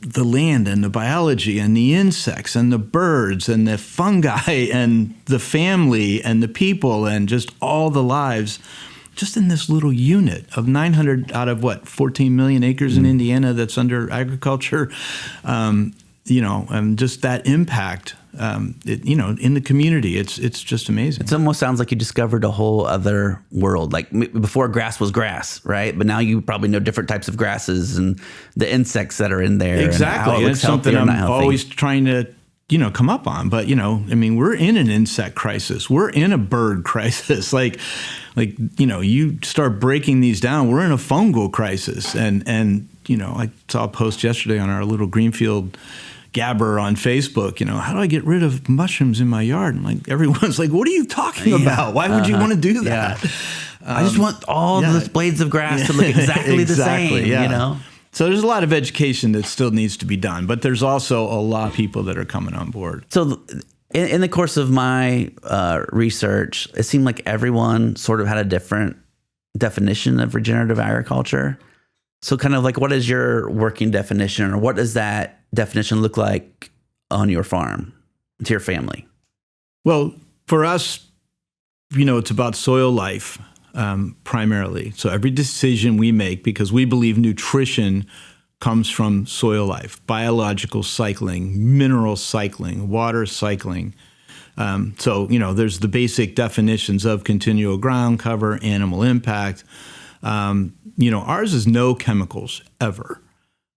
the land and the biology and the insects and the birds and the fungi and the family and the people and just all the lives just in this little unit of 900 out of 14 million acres in Indiana that's under agriculture, and just that impact, in the community, it's just amazing. It almost sounds like you discovered a whole other world. Like before, grass was grass, right? But now you probably know different types of grasses and the insects that are in there. Exactly. And it's something I'm always trying to come up on. But, we're in an insect crisis. We're in a bird crisis. You start breaking these down, we're in a fungal crisis. And I saw a post yesterday on our little Greenfield Gabber on Facebook, how do I get rid of mushrooms in my yard? And everyone's like, what are you talking about? Why would you want to do that? I just want all the blades of grass to look exactly the same, So there's a lot of education that still needs to be done, but there's also a lot of people that are coming on board. So in the course of my research, it seemed like everyone sort of had a different definition of regenerative agriculture. So kind of what is your working definition, or what does that definition look like on your farm to your family? Well, for us, it's about soil life. Primarily. So every decision we make, because we believe nutrition comes from soil life, biological cycling, mineral cycling, water cycling. There's the basic definitions of continual ground cover, animal impact. Ours is no chemicals ever,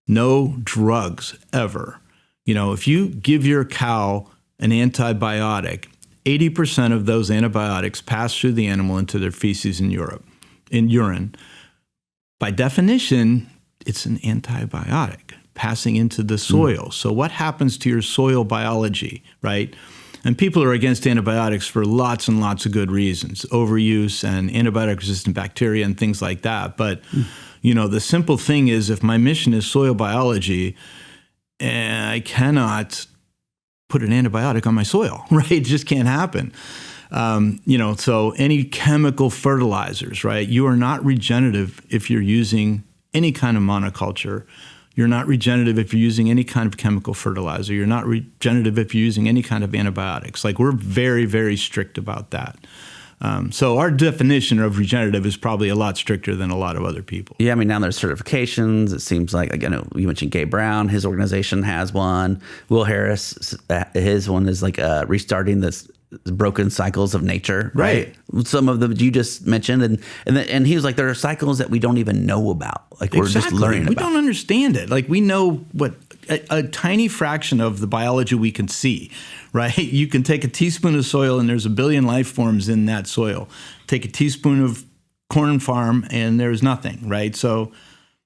no drugs ever. If you give your cow an antibiotic, 80% of those antibiotics pass through the animal into their feces and urine. By definition, it's an antibiotic passing into the soil. So what happens to your soil biology, right? And people are against antibiotics for lots and lots of good reasons, overuse and antibiotic-resistant bacteria and things like that. But, the simple thing is, if my mission is soil biology, and I cannot put an antibiotic on my soil, right? It just can't happen. So any chemical fertilizers, right? You are not regenerative if you're using any kind of monoculture. You're not regenerative if you're using any kind of chemical fertilizer. You're not regenerative if you're using any kind of antibiotics. We're very, very strict about that. So our definition of regenerative is probably a lot stricter than a lot of other people. Yeah, now there's certifications. It seems like, again, you mentioned Gabe Brown. His organization has one. Will Harris, his one is restarting this broken cycles of nature. Right. Some of them you just mentioned, and he was like, there are cycles that we don't even know about. We're just learning about. We don't understand it. We know what a tiny fraction of the biology we can see. Right? You can take a teaspoon of soil and there's a billion life forms in that soil. Take a teaspoon of corn farm and there's nothing, right? So,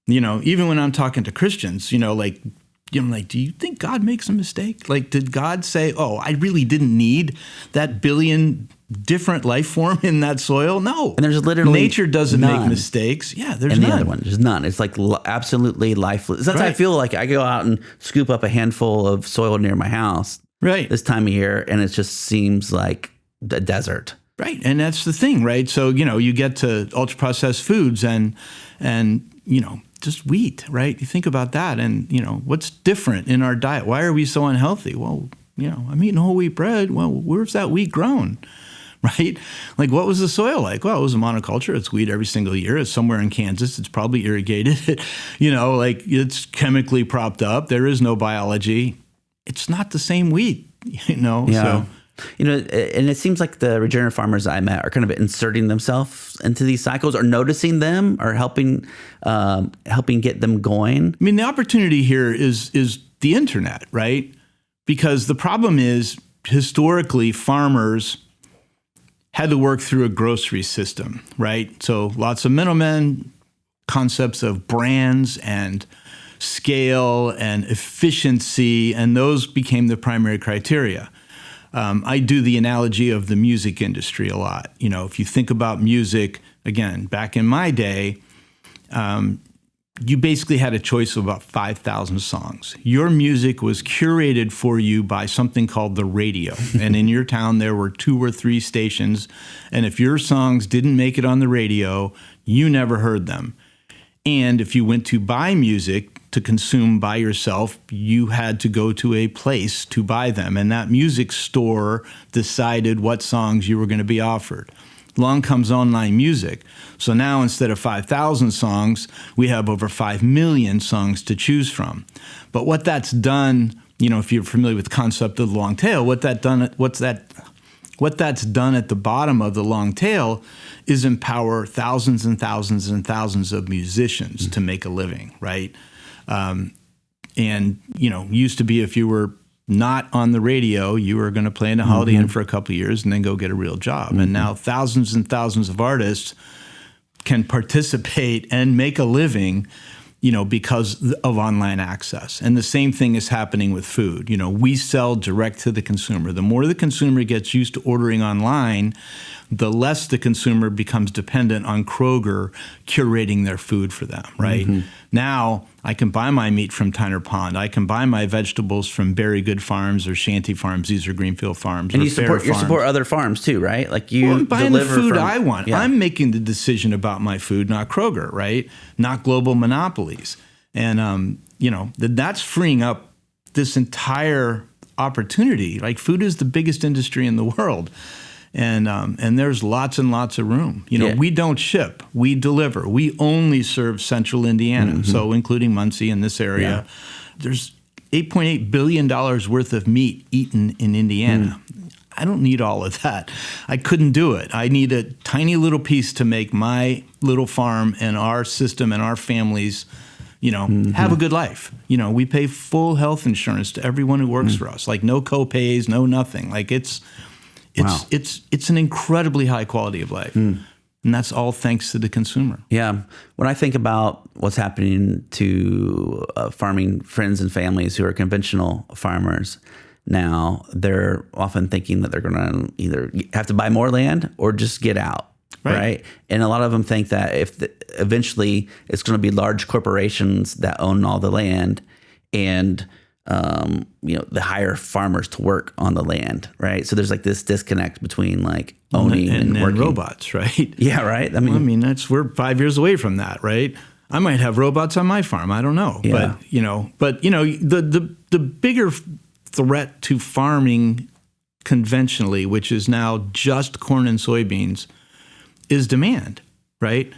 even when I'm talking to Christians, do you think God makes a mistake? Did God say, oh, I really didn't need that billion different life form in that soil? No. And there's literally nature doesn't make mistakes. Yeah, there's none. The other one, there's none. It's absolutely lifeless. That's I feel like I go out and scoop up a handful of soil near my house. Right. This time of year, and it just seems like the desert. Right. And that's the thing, right? So, you get to ultra-processed foods and just wheat, right? You think about that and, what's different in our diet? Why are we so unhealthy? Well, I'm eating whole wheat bread. Well, where's that wheat grown? Right? What was the soil like? Well, it was a monoculture. It's wheat every single year. It's somewhere in Kansas. It's probably irrigated. It's chemically propped up. There is no biology. It's not the same wheat, Yeah. So. And it seems like the regenerative farmers I met are kind of inserting themselves into these cycles, or noticing them, or helping get them going. The opportunity here is the internet, right? Because the problem is, historically, farmers had to work through a grocery system, right? So lots of middlemen, concepts of brands and scale and efficiency, and those became the primary criteria. I do the analogy of the music industry a lot. If you think about music, again, back in my day, you basically had a choice of about 5,000 songs. Your music was curated for you by something called the radio. And in your town, there were 2 or 3 stations. And if your songs didn't make it on the radio, you never heard them. And if you went to buy music to consume by yourself, you had to go to a place to buy them. And that music store decided what songs you were going to be offered. along comes online music. So now instead of 5,000 songs, we have over 5 million songs to choose from. But what that's done, if you're familiar with the concept of the long tail, what that's done at the bottom of the long tail is empower thousands and thousands and thousands of musicians to make a living, right? Used to be if you were not on the radio, you were going to play in a Holiday Inn for a couple of years and then go get a real job. And now thousands and thousands of artists can participate and make a living, because of online access. And the same thing is happening with food. We sell direct to the consumer. The more the consumer gets used to ordering online, the less the consumer becomes dependent on Kroger curating their food for them, right? Now, I can buy my meat from Tyner Pond. I can buy my vegetables from Very Good Farms or Shanty Farms. These are Greenfield Farms. And you support other farms too, right? Like I'm buying the food I want. Yeah. I'm making the decision about my food, not Kroger, right? Not global monopolies. And, that's freeing up this entire opportunity. Like food is the biggest industry in the world. And there's lots and lots of room. We don't ship, we deliver. We only serve central Indiana, so including Muncie in this area. Yeah. There's $8.8 billion worth of meat eaten in Indiana. I don't need all of that. I couldn't do it. I need a tiny little piece to make my little farm and our system and our families, have a good life. We pay full health insurance to everyone who works for us. Like no co-pays, no nothing. Like it's an incredibly high quality of life. And that's all thanks to the consumer. Yeah. When I think about what's happening to farming friends and families who are conventional farmers now, they're often thinking that they're going to either have to buy more land or just get out. Right. And a lot of them think that eventually it's going to be large corporations that own all the land and they hire farmers to work on the land, right? So there's like this disconnect between like owning and working. Robots, right? Yeah, right. We're 5 years away from that, right? I might have robots on my farm. I don't know, yeah. but the bigger threat to farming conventionally, which is now just corn and soybeans, is demand, right?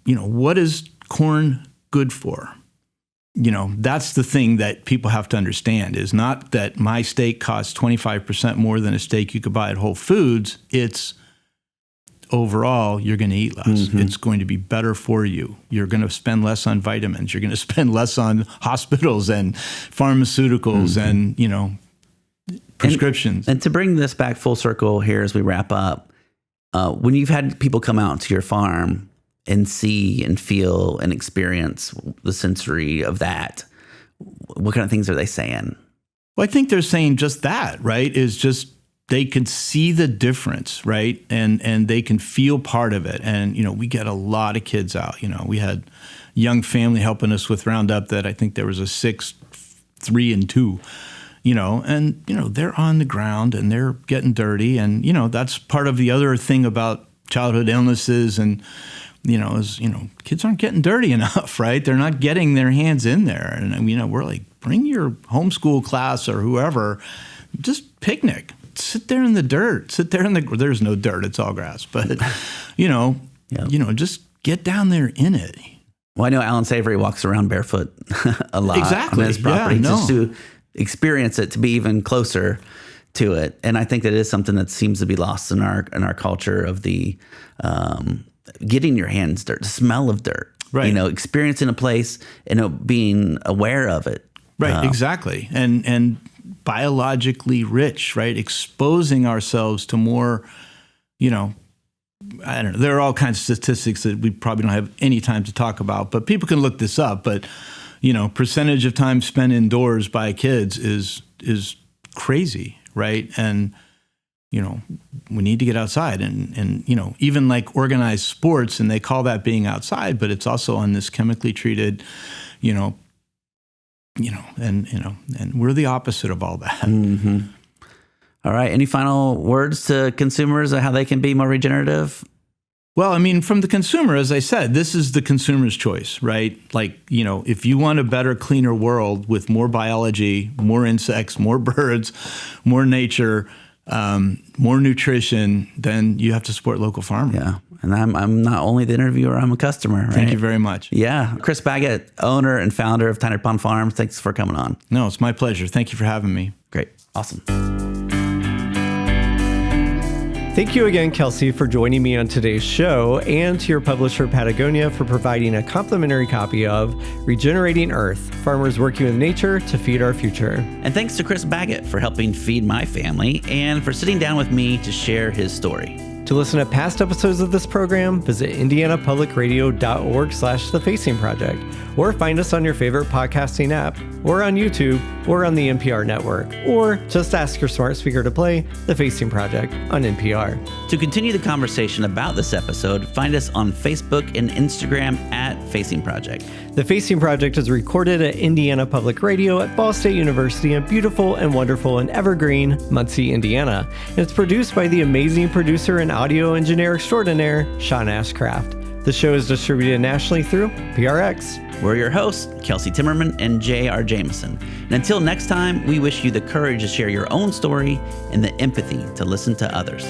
What is corn good for? That's the thing that people have to understand is not that my steak costs 25% more than a steak you could buy at Whole Foods. It's overall, you're going to eat less. It's going to be better for you. You're going to spend less on vitamins. You're going to spend less on hospitals and pharmaceuticals and, prescriptions. And to bring this back full circle here as we wrap up, when you've had people come out to your farm and see and feel and experience the sensory of that, what kind of things are they saying? Well, I think they're saying just that, right? Is just they can see the difference, right? And they can feel part of it. And, we get a lot of kids out. We had a young family helping us with Roundup that I think there was a 6, 3, and 2, and, they're on the ground and they're getting dirty. And, that's part of the other thing about childhood illnesses and, kids aren't getting dirty enough, right? They're not getting their hands in there. And, we're like, bring your homeschool class or whoever, just picnic, sit there in the dirt, there's no dirt, it's all grass. But, just get down there in it. Well, I know Alan Savory walks around barefoot a lot on his property just to experience it, to be even closer to it. And I think that is something that seems to be lost in our culture of the getting your hands dirty, the smell of dirt, right? Experiencing a place and being aware of it, right? Exactly, and biologically rich, right? Exposing ourselves to more, I don't know. There are all kinds of statistics that we probably don't have any time to talk about, but people can look this up. But percentage of time spent indoors by kids is crazy, right? And we need to get outside and even like organized sports, and they call that being outside, but it's also on this chemically treated, and we're the opposite of all that. All right. Any final words to consumers on how they can be more regenerative? Well, from the consumer, as I said, this is the consumer's choice, right? Like, if you want a better, cleaner world with more biology, more insects, more birds, more nature, more nutrition, then you have to support local farmers. Yeah. And I'm not only the interviewer, I'm a customer. Right? Thank you very much. Yeah. Chris Baggot, owner and founder of Tyner Pond Farm. Thanks for coming on. No, it's my pleasure. Thank you for having me. Great. Awesome. Thank you again, Kelsey, for joining me on today's show, and to your publisher, Patagonia, for providing a complimentary copy of Regenerating Earth, Farmers Working with Nature to Feed Our Future. And thanks to Chris Baggot for helping feed my family and for sitting down with me to share his story. To listen to past episodes of this program, visit indianapublicradio.org/The Facing Project, or find us on your favorite podcasting app, or on YouTube, or on the NPR network, or just ask your smart speaker to play The Facing Project on NPR. To continue the conversation about this episode, find us on Facebook and Instagram at Facing Project. The Facing Project is recorded at Indiana Public Radio at Ball State University in beautiful and wonderful and evergreen Muncie, Indiana. And it's produced by the amazing producer and audio engineer extraordinaire, Sean Ashcraft. The show is distributed nationally through PRX. We're your hosts, Kelsey Timmerman and J.R. Jamison. And until next time, we wish you the courage to share your own story and the empathy to listen to others.